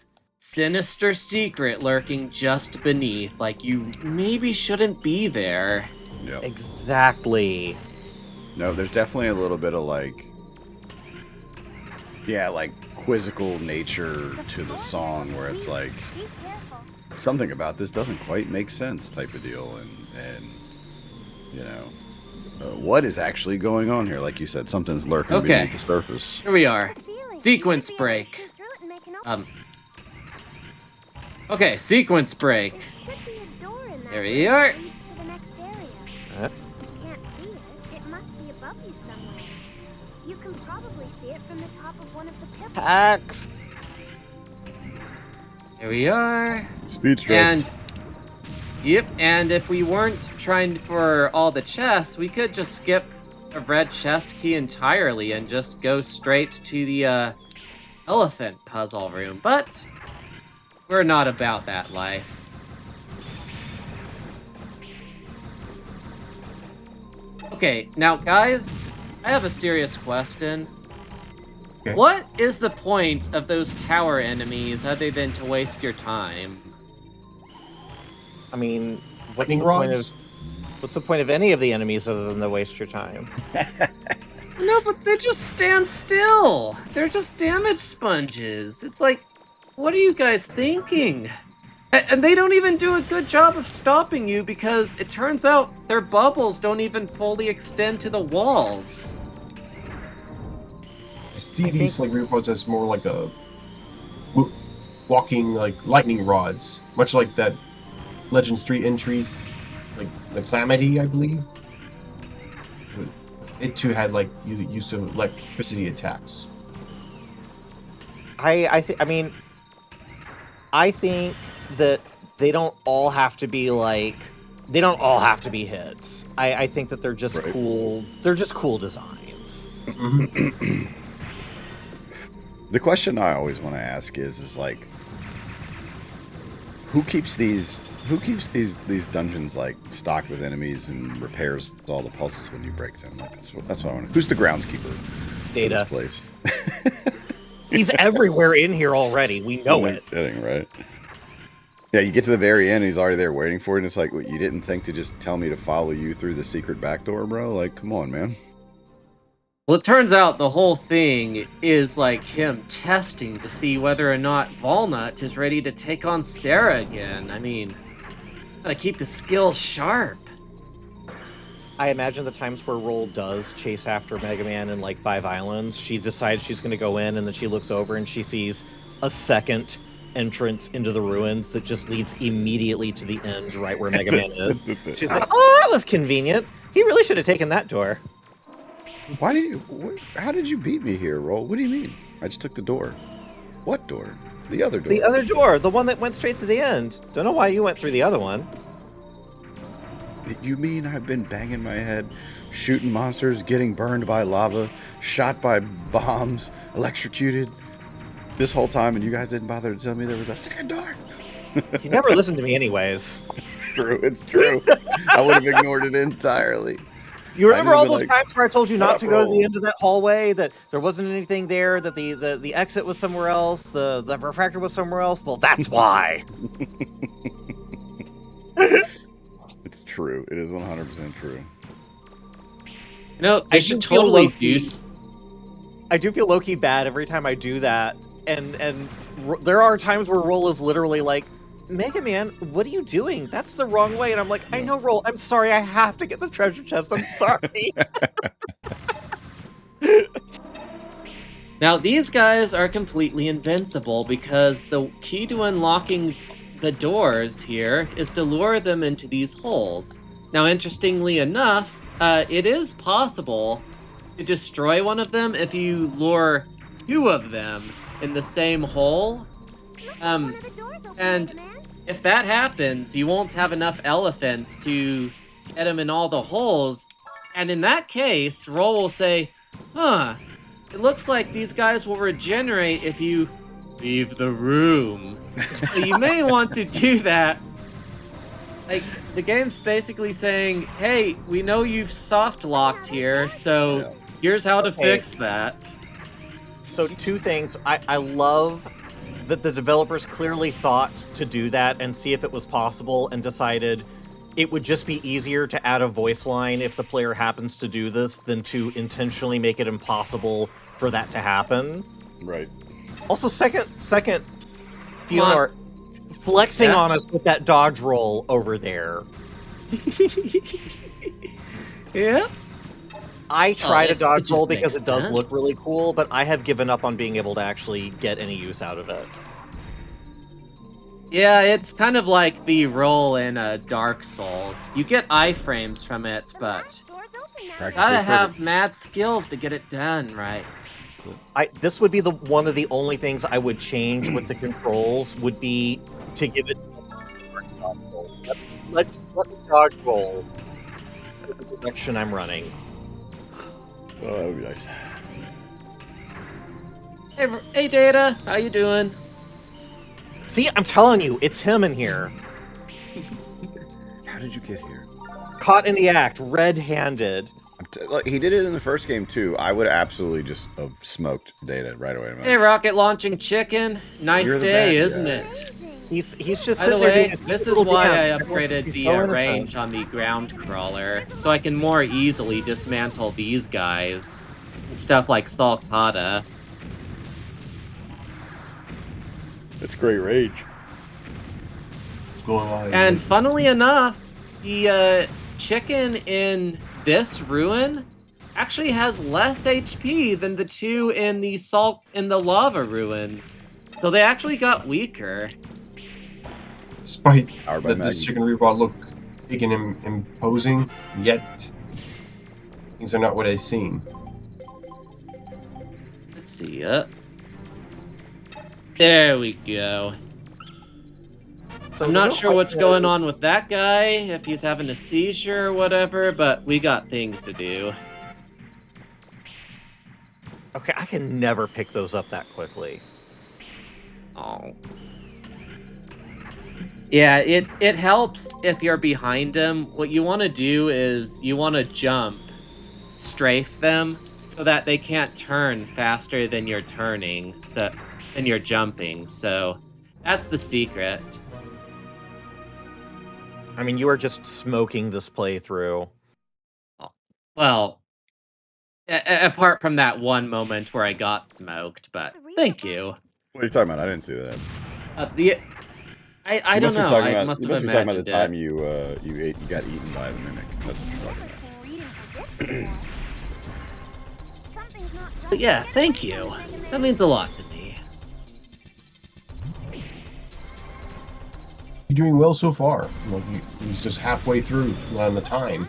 [SPEAKER 3] sinister secret lurking just beneath. Like, you maybe shouldn't be there.
[SPEAKER 1] Yep.
[SPEAKER 2] Exactly.
[SPEAKER 1] No, there's definitely a little bit of like quizzical nature to the song where it's like
[SPEAKER 4] Be careful.
[SPEAKER 1] something about this doesn't quite make sense type of deal, and you know, what is actually going on here? Like you said, something's lurking
[SPEAKER 3] Okay.
[SPEAKER 1] beneath the surface.
[SPEAKER 3] Here we are.
[SPEAKER 4] Feeling.
[SPEAKER 3] Sequence
[SPEAKER 4] You might be able to
[SPEAKER 3] break.
[SPEAKER 4] shoot through it and make an opening.
[SPEAKER 3] Okay, sequence break.
[SPEAKER 4] There should be a door in that
[SPEAKER 3] There we
[SPEAKER 4] room
[SPEAKER 3] are.
[SPEAKER 4] that leads to the next area.
[SPEAKER 2] Huh?
[SPEAKER 4] If you can't see it, it must be above you somewhere. You can probably see it from the top of one of the pillars.
[SPEAKER 2] Hacks.
[SPEAKER 3] Here we are.
[SPEAKER 1] Speed strikes.
[SPEAKER 3] And yep, and if we weren't trying for all the chests, we could just skip a red chest key entirely and just go straight to the elephant puzzle room. But we're not about that life. Okay, now guys, I have a serious question.
[SPEAKER 5] Okay.
[SPEAKER 3] What is the point of those tower enemies other than to waste your time?
[SPEAKER 2] I mean, what's
[SPEAKER 5] Lightning
[SPEAKER 2] the point of
[SPEAKER 5] rods?
[SPEAKER 2] what's the point of any of the enemies other than to waste your time?
[SPEAKER 3] No, but they just stand still. They're just damage sponges. It's like, what are you guys thinking? And they don't even do a good job of stopping you because it turns out their bubbles don't even fully extend to the walls.
[SPEAKER 5] I see these like reports as more like a walking like lightning rods, much like that Legend Street entry, like the Calamity, I believe. It too had like used to electricity attacks.
[SPEAKER 2] I think that they don't all have to be hits. I think that they're just
[SPEAKER 1] Right.
[SPEAKER 2] cool. They're just cool designs.
[SPEAKER 1] The question I always want to ask is like, who keeps these dungeons like stocked with enemies and repairs all the puzzles when you break them? Like that's what I want to. Who's the groundskeeper for
[SPEAKER 2] Data.
[SPEAKER 1] this place?
[SPEAKER 2] He's everywhere in here already. We know
[SPEAKER 1] No
[SPEAKER 2] it.
[SPEAKER 1] kidding, right? Yeah, you get to the very end, and he's already there waiting for you, and it's like, what, you didn't think to just tell me to follow you through the secret back door, bro? Like, come on, man.
[SPEAKER 3] Well, it turns out the whole thing is like him testing to see whether or not Walnut is ready to take on Sarah again. I mean, gotta keep his skills sharp.
[SPEAKER 2] I imagine the times where Roll does chase after Mega Man in like 5 Islands, she decides she's going to go in, and then she looks over and she sees a second entrance into the ruins that just leads immediately to the end, right where Mega Man is. She's like, "Oh, that was convenient. He really should have taken that door."
[SPEAKER 1] Why did you? How did you beat me here, Roll? What do you mean? I just took the door. What door? The other door.
[SPEAKER 2] The other door, the one that went straight to the end. Don't know why you went through the other one.
[SPEAKER 1] You mean I've been banging my head, shooting monsters, getting burned by lava, shot by bombs, electrocuted this whole time, and you guys didn't bother to tell me there was a second door?
[SPEAKER 2] You never listened to me anyways.
[SPEAKER 1] It's true. I would have ignored it entirely.
[SPEAKER 2] You remember
[SPEAKER 1] I'd
[SPEAKER 2] all
[SPEAKER 1] be
[SPEAKER 2] those
[SPEAKER 1] like,
[SPEAKER 2] times where I told you not to go to the
[SPEAKER 1] Roll.
[SPEAKER 2] end of that hallway, that there wasn't anything there, that the exit was somewhere else, the refractor was somewhere else? Well, that's why.
[SPEAKER 1] It's true. It is 100% true.
[SPEAKER 3] You know,
[SPEAKER 2] I
[SPEAKER 3] they should
[SPEAKER 2] do feel
[SPEAKER 3] totally
[SPEAKER 2] low-key-
[SPEAKER 3] do.
[SPEAKER 2] I do feel low-key bad every time I do that, and there are times where Roll is literally like, "Mega Man, what are you doing? That's the wrong way." And I'm like, "I know, Roll. I'm sorry. I have to get the treasure chest. I'm sorry."
[SPEAKER 3] Now, these guys are completely invincible because the key to unlocking the doors here is to lure them into these holes. Now, interestingly enough, it is possible to destroy one of them if you lure 2 of them in the same hole.
[SPEAKER 4] One of the doors open,
[SPEAKER 3] and-
[SPEAKER 4] Mega Man.
[SPEAKER 3] If that happens, you won't have enough elephants to get them in all the holes. And in that case, Roll will say, "Huh, it looks like these guys will regenerate if you leave the room." So you may want to do that. Like, the game's basically saying, "Hey, we know you've soft locked here, so
[SPEAKER 1] Yeah.
[SPEAKER 3] here's how to
[SPEAKER 2] Okay.
[SPEAKER 3] fix that."
[SPEAKER 2] So 2 things. I love that the developers clearly thought to do that and see if it was possible, and decided it would just be easier to add a voice line if the player happens to do this than to intentionally make it impossible for that to happen.
[SPEAKER 1] Right.
[SPEAKER 2] Also, second, Fiona flexing on us with that dodge roll over there.
[SPEAKER 3] Yeah.
[SPEAKER 2] I try to dodge roll
[SPEAKER 3] just
[SPEAKER 2] because
[SPEAKER 3] makes
[SPEAKER 2] it does
[SPEAKER 3] sense.
[SPEAKER 2] look really cool, but I have given up on being able to actually get any use out of it.
[SPEAKER 3] Yeah, it's kind of like the roll in Dark Souls. You get iframes from it, but
[SPEAKER 1] Practice
[SPEAKER 3] gotta
[SPEAKER 1] makes
[SPEAKER 3] have
[SPEAKER 1] perfect.
[SPEAKER 3] mad skills to get it done right.
[SPEAKER 2] This would be one of the only things I would change with the controls, would be to give it let me dodge roll in the direction I'm running.
[SPEAKER 1] Oh, that would be nice.
[SPEAKER 3] Hey, Data, how you doing?
[SPEAKER 2] See, I'm telling you, it's him in here.
[SPEAKER 1] How did you get here?
[SPEAKER 2] Caught in the act, red-handed.
[SPEAKER 1] Like, he did it in the first game too. I would absolutely just have smoked Data right away.
[SPEAKER 3] Hey, rocket launching chicken. Nice
[SPEAKER 1] You're the
[SPEAKER 3] day,
[SPEAKER 1] bad
[SPEAKER 3] isn't
[SPEAKER 1] guy.
[SPEAKER 3] it?
[SPEAKER 2] He's just
[SPEAKER 3] By the
[SPEAKER 2] sitting there doing
[SPEAKER 3] way,
[SPEAKER 2] his
[SPEAKER 3] this is
[SPEAKER 2] little
[SPEAKER 3] why I
[SPEAKER 2] dance.
[SPEAKER 3] upgraded
[SPEAKER 2] He's
[SPEAKER 3] the
[SPEAKER 2] so innocent.
[SPEAKER 3] range on the ground crawler, so I can more easily dismantle these guys. Stuff like Salcata.
[SPEAKER 1] It's great rage.
[SPEAKER 5] What's going on?
[SPEAKER 3] And funnily enough, the chicken in this ruin actually has less HP than the two in the lava ruins. So they actually got weaker.
[SPEAKER 5] Despite
[SPEAKER 1] Powered by
[SPEAKER 5] that this
[SPEAKER 1] Maggie.
[SPEAKER 5] chicken robot look big and imposing, yet things are not what I've seen.
[SPEAKER 3] Let's see. There we go.
[SPEAKER 2] So
[SPEAKER 3] I'm not sure what's going on with that guy, if he's having a seizure or whatever, but we got things to do.
[SPEAKER 2] Okay, I can never pick those up that quickly.
[SPEAKER 3] Oh. Yeah, it helps if you're behind them. What you want to do is you want to jump, strafe them, so that they can't turn faster than you're turning, than you're jumping. So that's the secret.
[SPEAKER 2] I mean, you are just smoking this playthrough.
[SPEAKER 3] Well, apart from that one moment where I got smoked, but thank you.
[SPEAKER 1] What are you talking about? I didn't see that.
[SPEAKER 3] I don't know. I must
[SPEAKER 1] You
[SPEAKER 3] have
[SPEAKER 1] must be talking about the
[SPEAKER 3] imagined
[SPEAKER 1] time
[SPEAKER 3] it.
[SPEAKER 1] you got eaten by the mimic. That's what you're talking about.
[SPEAKER 3] But yeah, thank you. That means a lot to me.
[SPEAKER 5] You're doing well so far. Like he's just halfway through on the time.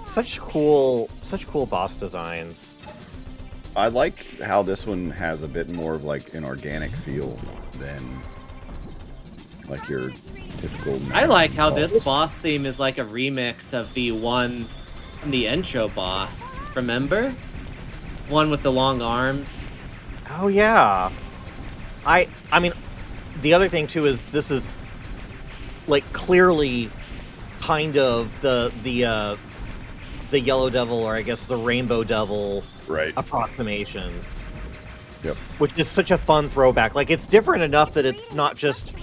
[SPEAKER 2] Such cool boss designs.
[SPEAKER 1] I like how this one has a bit more of like an organic feel than like your typical.
[SPEAKER 3] I like how this boss theme is like a remix of the one from the intro boss. Remember? One with the long arms.
[SPEAKER 2] Oh yeah. I mean, the other thing too is this is like clearly kind of the Yellow Devil, or I guess the Rainbow Devil,
[SPEAKER 1] right,
[SPEAKER 2] approximation.
[SPEAKER 1] Yep.
[SPEAKER 2] Which is such a fun throwback. Like, it's different enough that it's not just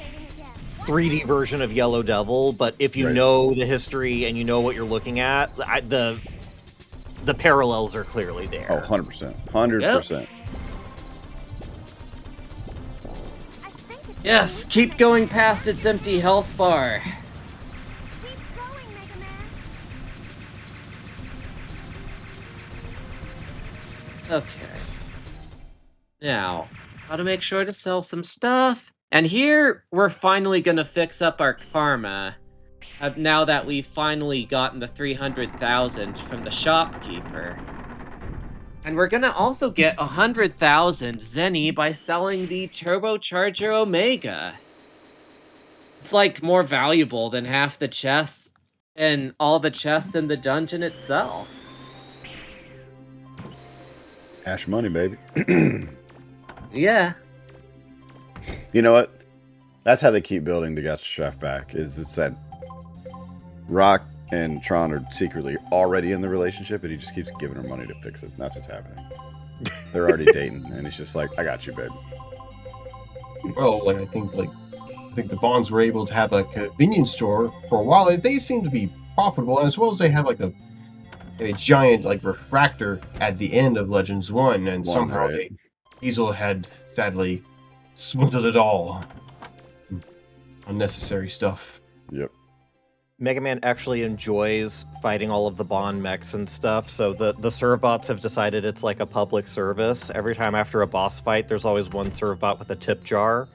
[SPEAKER 2] 3D version of Yellow Devil, but if you know the history and you know what you're looking at, the parallels are clearly there.
[SPEAKER 1] Oh, 100%. 100%.
[SPEAKER 3] Yes, keep going past its empty health bar. Okay. Now, how to make sure to sell some stuff. And here, we're finally gonna fix up our karma. Now that we've finally gotten the 300,000 from the shopkeeper. And we're gonna also get 100,000 zenny by selling the turbocharger Omega. It's like more valuable than half the chests and all the chests in the dungeon itself.
[SPEAKER 1] Ash money, baby.
[SPEAKER 3] Yeah.
[SPEAKER 1] You know what? That's how they keep building the Gacha Chef back. Is it's that Rock and Tron are secretly already in the relationship, and he just keeps giving her money to fix it. That's what's happening. They're already dating, and he's just like, "I got you, babe."
[SPEAKER 5] Well, I think the Bonds were able to have a convenience store for a while. They seem to be profitable, as well as they have like a giant like refractor at the end of Legends 1, and
[SPEAKER 1] One,
[SPEAKER 5] somehow
[SPEAKER 1] right?
[SPEAKER 5] Diesel had sadly swindled it all. Unnecessary stuff.
[SPEAKER 1] Yep.
[SPEAKER 2] Mega Man actually enjoys fighting all of the Bond mechs and stuff, so the serve bots have decided it's like a public service. Every time after a boss fight, there's always one serve bot with a tip jar.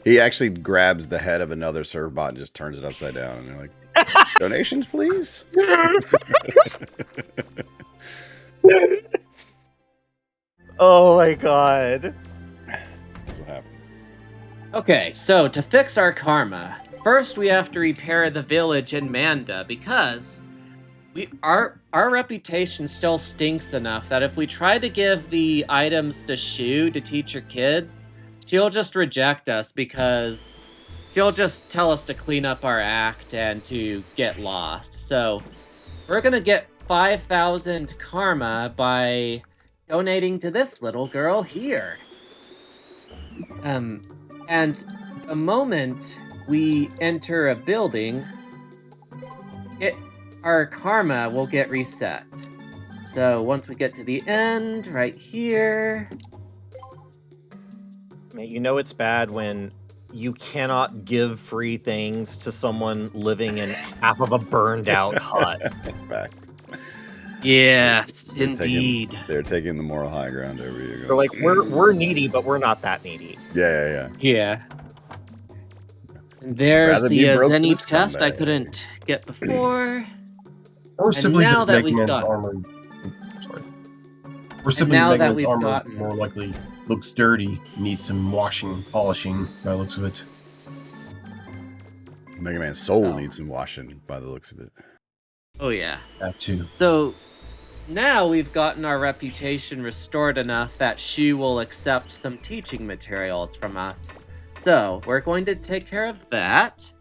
[SPEAKER 1] He actually grabs the head of another serve bot and just turns it upside down, and they're like, "Donations, please."
[SPEAKER 2] Oh my god.
[SPEAKER 1] That's what happens.
[SPEAKER 3] Okay, so to fix our karma, first we have to repair the village in Manda because our reputation still stinks enough that if we try to give the items to Shu to teach her kids, she'll just reject us because she'll just tell us to clean up our act and to get lost. So we're gonna get 5,000 karma by donating to this little girl here. And the moment we enter a building, our karma will get reset. So once we get to the end, right here.
[SPEAKER 2] You know it's bad when you cannot give free things to someone living in half of a burned out hut.
[SPEAKER 1] Fact.
[SPEAKER 3] Yes,
[SPEAKER 1] They're
[SPEAKER 3] indeed.
[SPEAKER 1] They're taking the moral high ground over you.
[SPEAKER 2] They're like, we're needy, but we're not that needy.
[SPEAKER 1] Yeah.
[SPEAKER 3] Yeah. And there's
[SPEAKER 1] Rather
[SPEAKER 3] the
[SPEAKER 1] be broke than a
[SPEAKER 3] zenny test I
[SPEAKER 1] scumbag.
[SPEAKER 3] couldn't get before.
[SPEAKER 5] Or simply
[SPEAKER 3] now
[SPEAKER 5] just
[SPEAKER 3] that
[SPEAKER 5] make
[SPEAKER 3] we've
[SPEAKER 5] Man's
[SPEAKER 3] got-
[SPEAKER 5] armor. Sorry. Or simply
[SPEAKER 3] now
[SPEAKER 5] make
[SPEAKER 3] that
[SPEAKER 5] Man's
[SPEAKER 3] we've
[SPEAKER 5] armor
[SPEAKER 3] gotten-
[SPEAKER 5] more likely looks dirty, needs some washing, polishing, by the looks of it.
[SPEAKER 1] Mega Man's soul
[SPEAKER 3] Oh.
[SPEAKER 1] needs some washing, by the looks of it.
[SPEAKER 3] Oh yeah.
[SPEAKER 5] That too.
[SPEAKER 3] So now we've gotten our reputation restored enough that Shu will accept some teaching materials from us. So we're going to take care of that.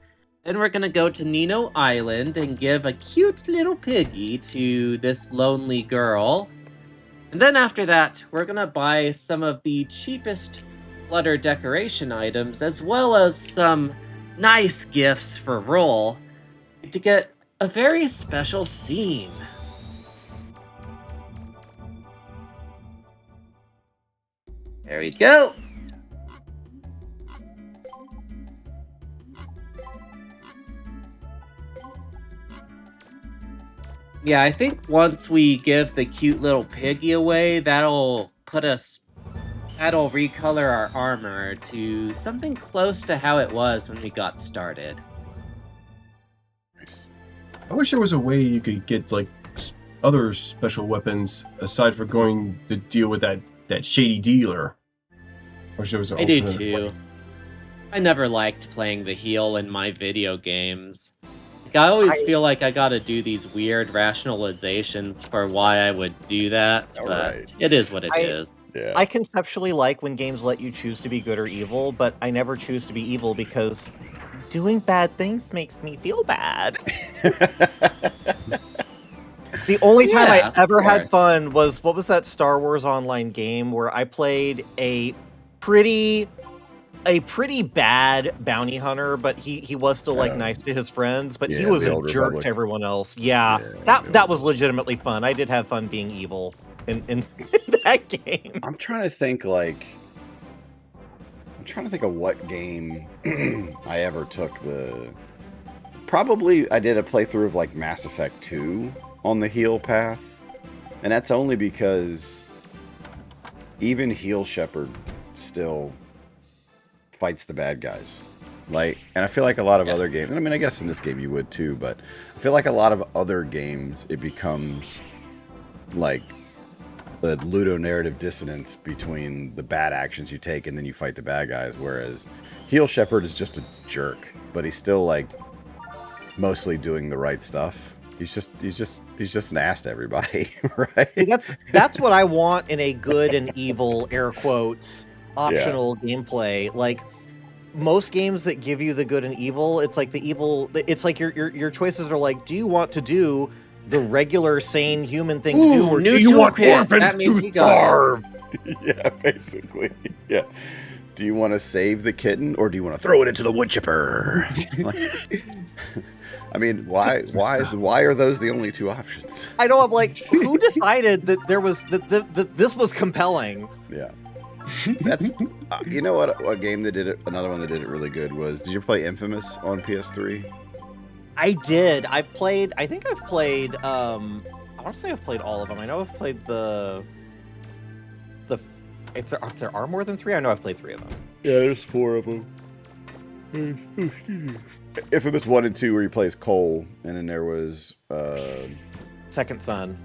[SPEAKER 3] Then we're going to go to Nino Island and give a cute little piggy to this lonely girl. And then after that, we're going to buy some of the cheapest Flutter decoration items, as well as some nice gifts for Roll, to get a very special scene. There we go. Yeah, I think once we give the cute little piggy away, that'll recolor our armor to something close to how it was when we got started.
[SPEAKER 1] Nice.
[SPEAKER 5] I wish there was a way you could get like other special weapons aside from going to deal with that shady dealer. I wish there was an
[SPEAKER 3] I do
[SPEAKER 5] alternate
[SPEAKER 3] too.
[SPEAKER 5] way.
[SPEAKER 3] I never liked playing the heel in my video games. Like, I always feel like I gotta do these weird rationalizations for why I would do that, but
[SPEAKER 1] Alright.
[SPEAKER 3] it is what it is.
[SPEAKER 1] Yeah.
[SPEAKER 2] I conceptually like when games let you choose to be good or evil, but I never choose to be evil because doing bad things makes me feel bad. The only time
[SPEAKER 3] Yeah,
[SPEAKER 2] I ever
[SPEAKER 3] of
[SPEAKER 2] had
[SPEAKER 3] course.
[SPEAKER 2] fun was, what was that Star Wars Online game where I played a pretty bad bounty hunter, but he was still like nice to his friends, but he
[SPEAKER 1] Yeah,
[SPEAKER 2] was
[SPEAKER 1] the
[SPEAKER 2] a
[SPEAKER 1] Old
[SPEAKER 2] jerk
[SPEAKER 1] Republic.
[SPEAKER 2] to everyone else. Yeah,
[SPEAKER 1] Yeah,
[SPEAKER 2] that was legitimately fun. I did have fun being evil in that game.
[SPEAKER 1] I'm trying to think of what game I ever took probably I did a playthrough of like Mass Effect 2 on the heel path. And that's only because even Heel Shepherd still fights the bad guys. Like, and I feel like a lot of other games, and I mean, I guess in this game you would too, but I feel like a lot of other games, it becomes like the ludonarrative dissonance between the bad actions you take and then you fight the bad guys, whereas Heel Shepherd is just a jerk, but he's still like mostly doing the right stuff. He's just an ass to everybody, right?
[SPEAKER 2] See, that's what I want in a good and evil, air quotes, optional gameplay. Like most games that give you the good and evil, it's like the evil, it's like your choices are like, do you want to do the regular sane human thing to do.
[SPEAKER 3] Ooh,
[SPEAKER 2] Or
[SPEAKER 3] new
[SPEAKER 2] do you want
[SPEAKER 3] toolkit.
[SPEAKER 2] orphans
[SPEAKER 3] That means
[SPEAKER 2] to
[SPEAKER 3] we got it.
[SPEAKER 2] starve?
[SPEAKER 1] Yeah, basically. Yeah. Do you want to save the kitten or do you want to throw it into the wood chipper? I mean, why are those the only two options?
[SPEAKER 2] I know. I'm like, who decided that there was that this was compelling?
[SPEAKER 1] Yeah. That's you know what? A game that did it. Another one that did it really good was. Did you ever play Infamous on PS3?
[SPEAKER 2] I did. I think I've played. I want to say I've played all of them. I know I've played the. If there are more than 3, I know I've played 3 of them.
[SPEAKER 1] Yeah, there's 4 of them. Infamous 1 and 2, where he plays Cole, and then there was
[SPEAKER 2] Second Son,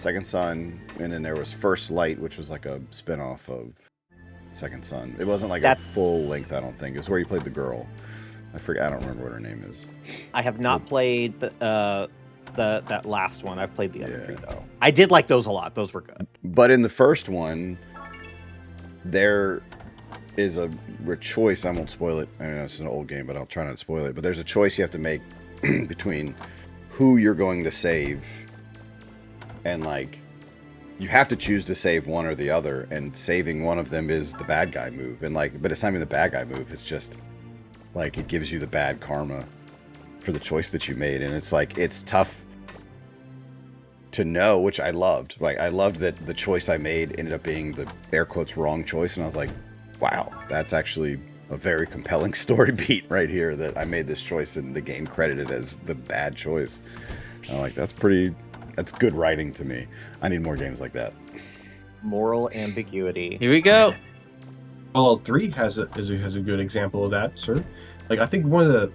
[SPEAKER 1] and then there was First Light, which was like a spin-off of Second Son. It wasn't like a full length, I don't think. It was where you played the girl. I forget. I don't remember what her name is.
[SPEAKER 2] I have not played that last one. I've played the other 3 though. I did like those a lot. Those were good.
[SPEAKER 1] But in the first one, there is a choice. I won't spoil it. I know it's an old game, but I'll try not to spoil it. But there's a choice you have to make between who you're going to save, and like you have to choose to save one or the other. And saving one of them is the bad guy move. And like, but it's not even the bad guy move. It's just like it gives you the bad karma for the choice that you made. And it's like it's tough to know, which I loved. Like I loved that the choice I made ended up being the air quotes wrong choice, and I was like, wow, that's actually a very compelling story beat right here, that I made this choice and the game credited as the bad choice. I'm like, that's good writing to me. I need more games like that.
[SPEAKER 2] Moral ambiguity.
[SPEAKER 3] Here we go.
[SPEAKER 5] Fallout 3 has a good example of that, sir. Like I think one of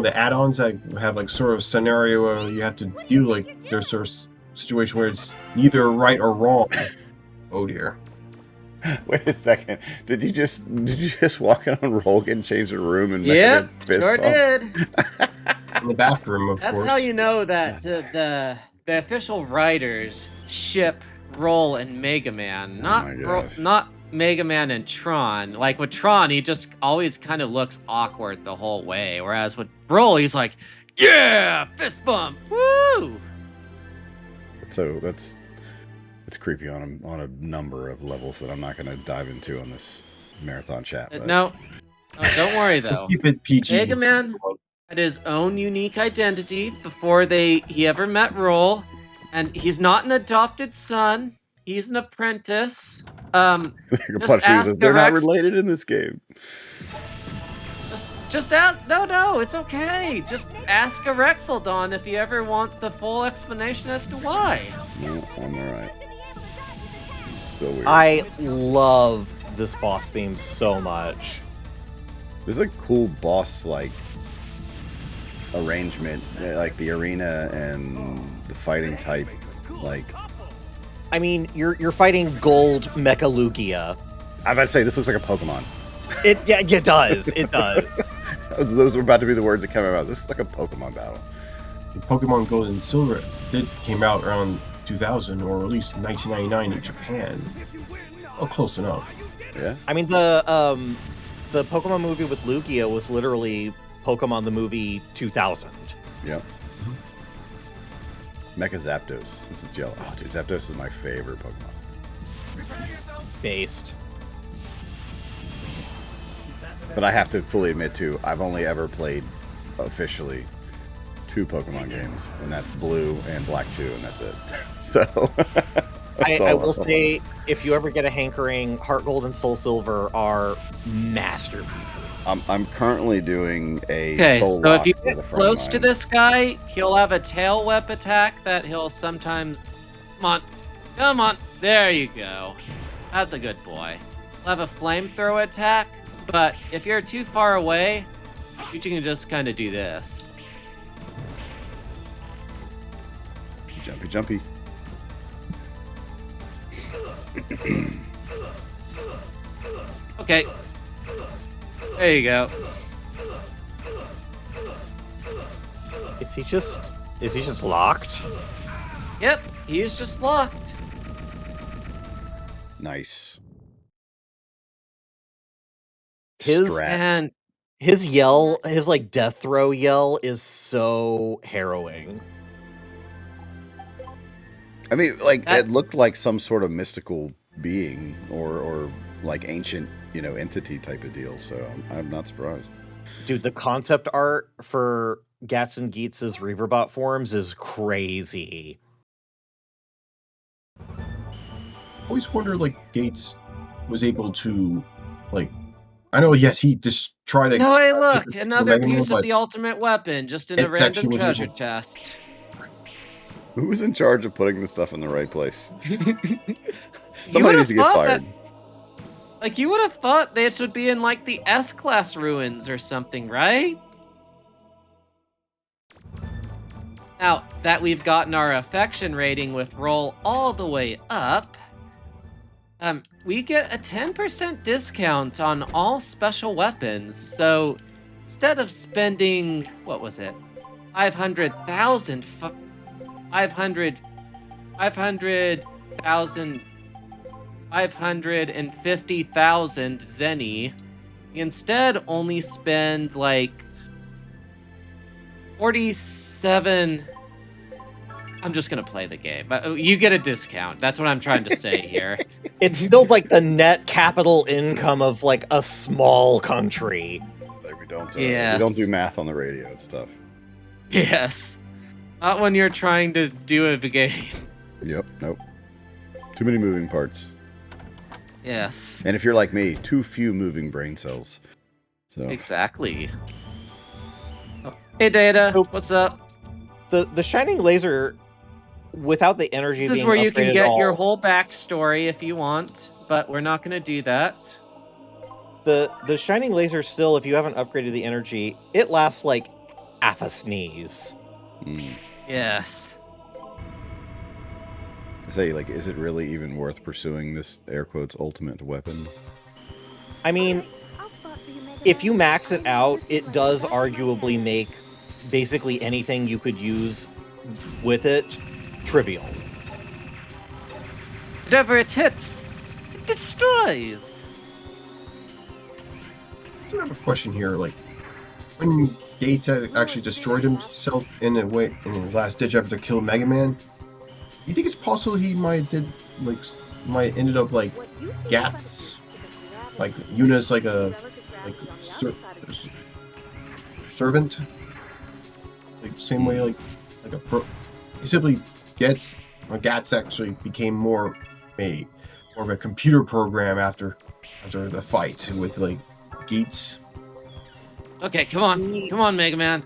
[SPEAKER 5] the add-ons that have like sort of scenario where you have to do like there's sort of situation where it's neither right or wrong. Oh dear.
[SPEAKER 1] Wait a second. Did you just walk in on Roll and change the room and make
[SPEAKER 3] Yep,
[SPEAKER 1] a fist
[SPEAKER 3] sure
[SPEAKER 1] bump?
[SPEAKER 3] did.
[SPEAKER 5] In the bathroom, of
[SPEAKER 3] That's
[SPEAKER 5] course.
[SPEAKER 3] how you know that the official writers ship Roll and Mega Man, not Mega Man and Tron. Like with Tron, he just always kind of looks awkward the whole way, whereas with Roll, he's like, yeah, fist bump, woo!
[SPEAKER 1] So it's creepy on a number of levels that I'm not going to dive into on this marathon chat. But...
[SPEAKER 3] No, don't worry though.
[SPEAKER 5] Let's keep it PG.
[SPEAKER 3] Mega Man had his own unique identity before he ever met Roll, and he's not an adopted son. He's an apprentice.
[SPEAKER 1] They're not related in this game.
[SPEAKER 3] Just ask. No, it's okay. Just ask a Rexeldon if you ever want the full explanation as to why.
[SPEAKER 1] No, I'm alright. Still weird.
[SPEAKER 2] I love this boss theme so much.
[SPEAKER 1] There's a cool boss like arrangement, like the arena and the fighting type. Like,
[SPEAKER 2] I mean, you're fighting Gold Mecha Lugia.
[SPEAKER 1] I'm about to say this looks like a Pokemon.
[SPEAKER 2] It does. It does.
[SPEAKER 1] Those were about to be the words that came out. This is like a Pokemon battle.
[SPEAKER 5] Pokemon Gold and Silver came out around 2000, or at least 1999 in Japan. Oh, close enough.
[SPEAKER 1] Yeah.
[SPEAKER 2] I mean, the Pokemon movie with Lugia was literally Pokemon the movie 2000.
[SPEAKER 1] Yep. Mecha Zapdos. This is yellow. Oh, dude, Zapdos is my favorite Pokemon.
[SPEAKER 2] Based.
[SPEAKER 1] But I have to fully admit, too, I've only ever played officially 2 Pokemon games, and that's Blue and Black 2, and that's it. So,
[SPEAKER 2] I will say, if you ever get a hankering, Heart Gold and Soul Silver are masterpieces.
[SPEAKER 1] I'm currently doing a Soul
[SPEAKER 3] so
[SPEAKER 1] Lock
[SPEAKER 3] if you
[SPEAKER 1] with
[SPEAKER 3] get
[SPEAKER 1] a friend of
[SPEAKER 3] close to
[SPEAKER 1] mine.
[SPEAKER 3] this guy, he'll have a tail whip attack that he'll sometimes... Come on, there you go. That's a good boy. He'll have a flamethrower attack, but if you're too far away, you can just kind of do this.
[SPEAKER 1] Jumpy, jumpy.
[SPEAKER 3] Okay. There you go.
[SPEAKER 2] Is he just locked?
[SPEAKER 3] Yep, he's just locked.
[SPEAKER 1] Nice.
[SPEAKER 2] His
[SPEAKER 1] Strats.
[SPEAKER 3] And
[SPEAKER 2] his yell, his like death throw yell is so harrowing.
[SPEAKER 1] I mean, like
[SPEAKER 3] That-
[SPEAKER 1] it looked like some sort of mystical being or like ancient, entity type of deal. So I'm not surprised.
[SPEAKER 2] Dude, the concept art for Gats and Geats' Reaverbot forms is crazy.
[SPEAKER 5] I always wondered, like, Gates was able to, like, I know, yes, he just tried to.
[SPEAKER 3] No, hey,
[SPEAKER 5] test it
[SPEAKER 3] look,
[SPEAKER 5] with
[SPEAKER 3] another
[SPEAKER 5] Mega Man,
[SPEAKER 3] piece of
[SPEAKER 5] but
[SPEAKER 3] the ultimate weapon, just in a
[SPEAKER 5] Gates actually
[SPEAKER 3] random
[SPEAKER 5] was
[SPEAKER 3] treasure
[SPEAKER 5] able.
[SPEAKER 3] chest.
[SPEAKER 1] Who was in charge of putting the stuff in the right place?
[SPEAKER 3] You
[SPEAKER 1] Somebody
[SPEAKER 3] would
[SPEAKER 1] needs
[SPEAKER 3] have
[SPEAKER 1] to get
[SPEAKER 3] thought
[SPEAKER 1] fired.
[SPEAKER 3] that, like, you would have thought this would be in, like, the S-class ruins or something, right? Now that we've gotten our affection rating with roll all the way up, we get a 10% discount on all special weapons. So instead of spending, what was it, 500,000, 550,000 zenny, we instead only spend like 47. I'm just gonna play the game. You get a discount. That's what I'm trying to say here.
[SPEAKER 2] It's still like the net capital income of like a small country.
[SPEAKER 1] It's like we don't do
[SPEAKER 3] Yes.
[SPEAKER 1] math on the radio. It's tough.
[SPEAKER 3] Yes. Not when you're trying to do a game.
[SPEAKER 1] Yep. Nope. Too many moving parts.
[SPEAKER 3] Yes.
[SPEAKER 1] And if you're like me, too few moving brain cells. So
[SPEAKER 3] Exactly. Oh, hey, Data.
[SPEAKER 2] Nope.
[SPEAKER 3] What's up?
[SPEAKER 2] The shining laser, without the energy
[SPEAKER 3] This is
[SPEAKER 2] being
[SPEAKER 3] where you can
[SPEAKER 2] upgraded
[SPEAKER 3] get
[SPEAKER 2] at
[SPEAKER 3] your
[SPEAKER 2] all,
[SPEAKER 3] whole backstory if you want, but we're not going to do that.
[SPEAKER 2] the shining laser still, if you haven't upgraded the energy, it lasts like half a sneeze.
[SPEAKER 3] Yes.
[SPEAKER 1] I say, like, is it really even worth pursuing this air quotes ultimate weapon?
[SPEAKER 2] I mean, if you max it out, it does arguably make basically anything you could use with it trivial.
[SPEAKER 3] Whatever it hits, it destroys.
[SPEAKER 5] I do have a question here. Like, when Gates had actually destroyed himself in a way in his last ditch effort to kill Mega Man, do you think it's possible he might ended up like Gats, like Yuna's like a servant, like same way like a pro. He simply Gats actually became more of a computer program after the fight with like Gates.
[SPEAKER 3] Okay, come on, Mega Man.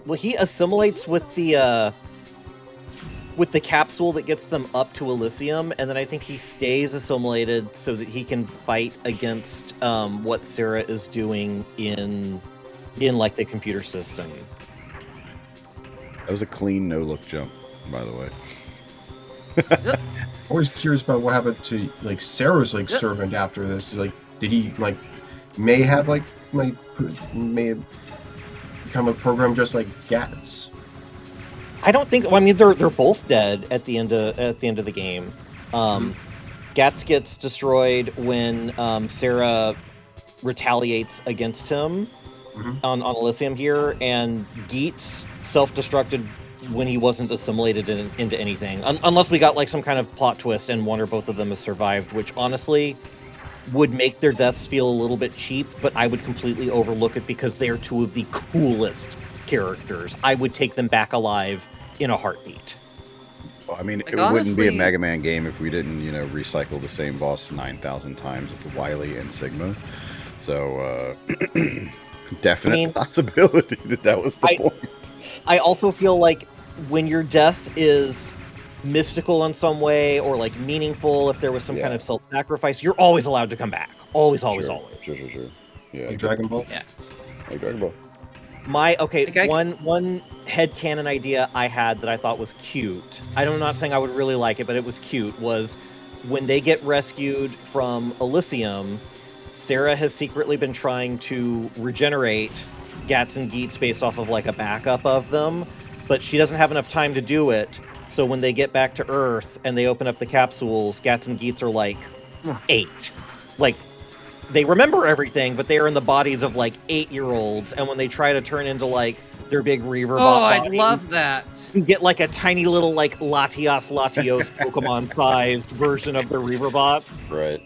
[SPEAKER 2] Well, he assimilates with the capsule that gets them up to Elysium, and then I think he stays assimilated so that he can fight against what Sarah is doing in like the computer system.
[SPEAKER 1] That was a clean no-look jump, by the way.
[SPEAKER 3] Yep.
[SPEAKER 5] Always curious about what happened to like Sarah's like servant after this. Like, did he like may have become a program just like Gats?
[SPEAKER 2] I don't think. Well, I mean, they're both dead at the end of the game. Gats gets destroyed when Sarah retaliates against him on Elysium here, and Geats self-destructed when he wasn't assimilated into anything, unless we got like some kind of plot twist and one or both of them has survived, which honestly would make their deaths feel a little bit cheap, but I would completely overlook it because they are two of the coolest characters. I would take them back alive in a heartbeat.
[SPEAKER 1] Well, I mean,
[SPEAKER 3] Like,
[SPEAKER 1] it wouldn't be a
[SPEAKER 3] honestly-
[SPEAKER 1] Mega Man game if we didn't, recycle the same boss 9,000 times with Wily and Sigma. So, definite possibility that was the point.
[SPEAKER 2] I also feel like when your death is mystical in some way or like meaningful, if there was some kind of self-sacrifice, you're always allowed to come back. Always.
[SPEAKER 1] Sure. Yeah.
[SPEAKER 5] Like Dragon Ball?
[SPEAKER 3] Yeah.
[SPEAKER 1] Like Dragon Ball.
[SPEAKER 2] One headcanon idea I had that I thought was cute. I'm not saying I would really like it, but it was cute, was when they get rescued from Elysium, Sarah has secretly been trying to regenerate Gats and Geats based off of like a backup of them, but she doesn't have enough time to do it. So when they get back to Earth and they open up the capsules, Gats and Geats are like 8. Like, they remember everything, but they are in the bodies of like 8-year-olds. And when they try to turn into like Their big Reaver
[SPEAKER 3] Oh,
[SPEAKER 2] bot
[SPEAKER 3] I'd
[SPEAKER 2] body.
[SPEAKER 3] love that.
[SPEAKER 2] You get like a tiny little like Latios Pokemon-sized version of their Reaver bots.
[SPEAKER 1] Right.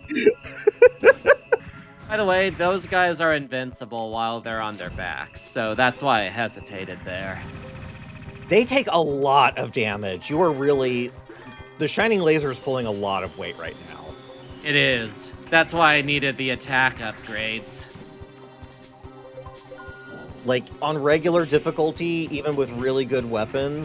[SPEAKER 3] By the way, those guys are invincible while they're on their backs, so that's why I hesitated there.
[SPEAKER 2] They take a lot of damage. You are really... The Shining Laser is pulling a lot of weight right now.
[SPEAKER 3] It is. That's why I needed the attack upgrades.
[SPEAKER 2] Like, on regular difficulty, even with really good weapons,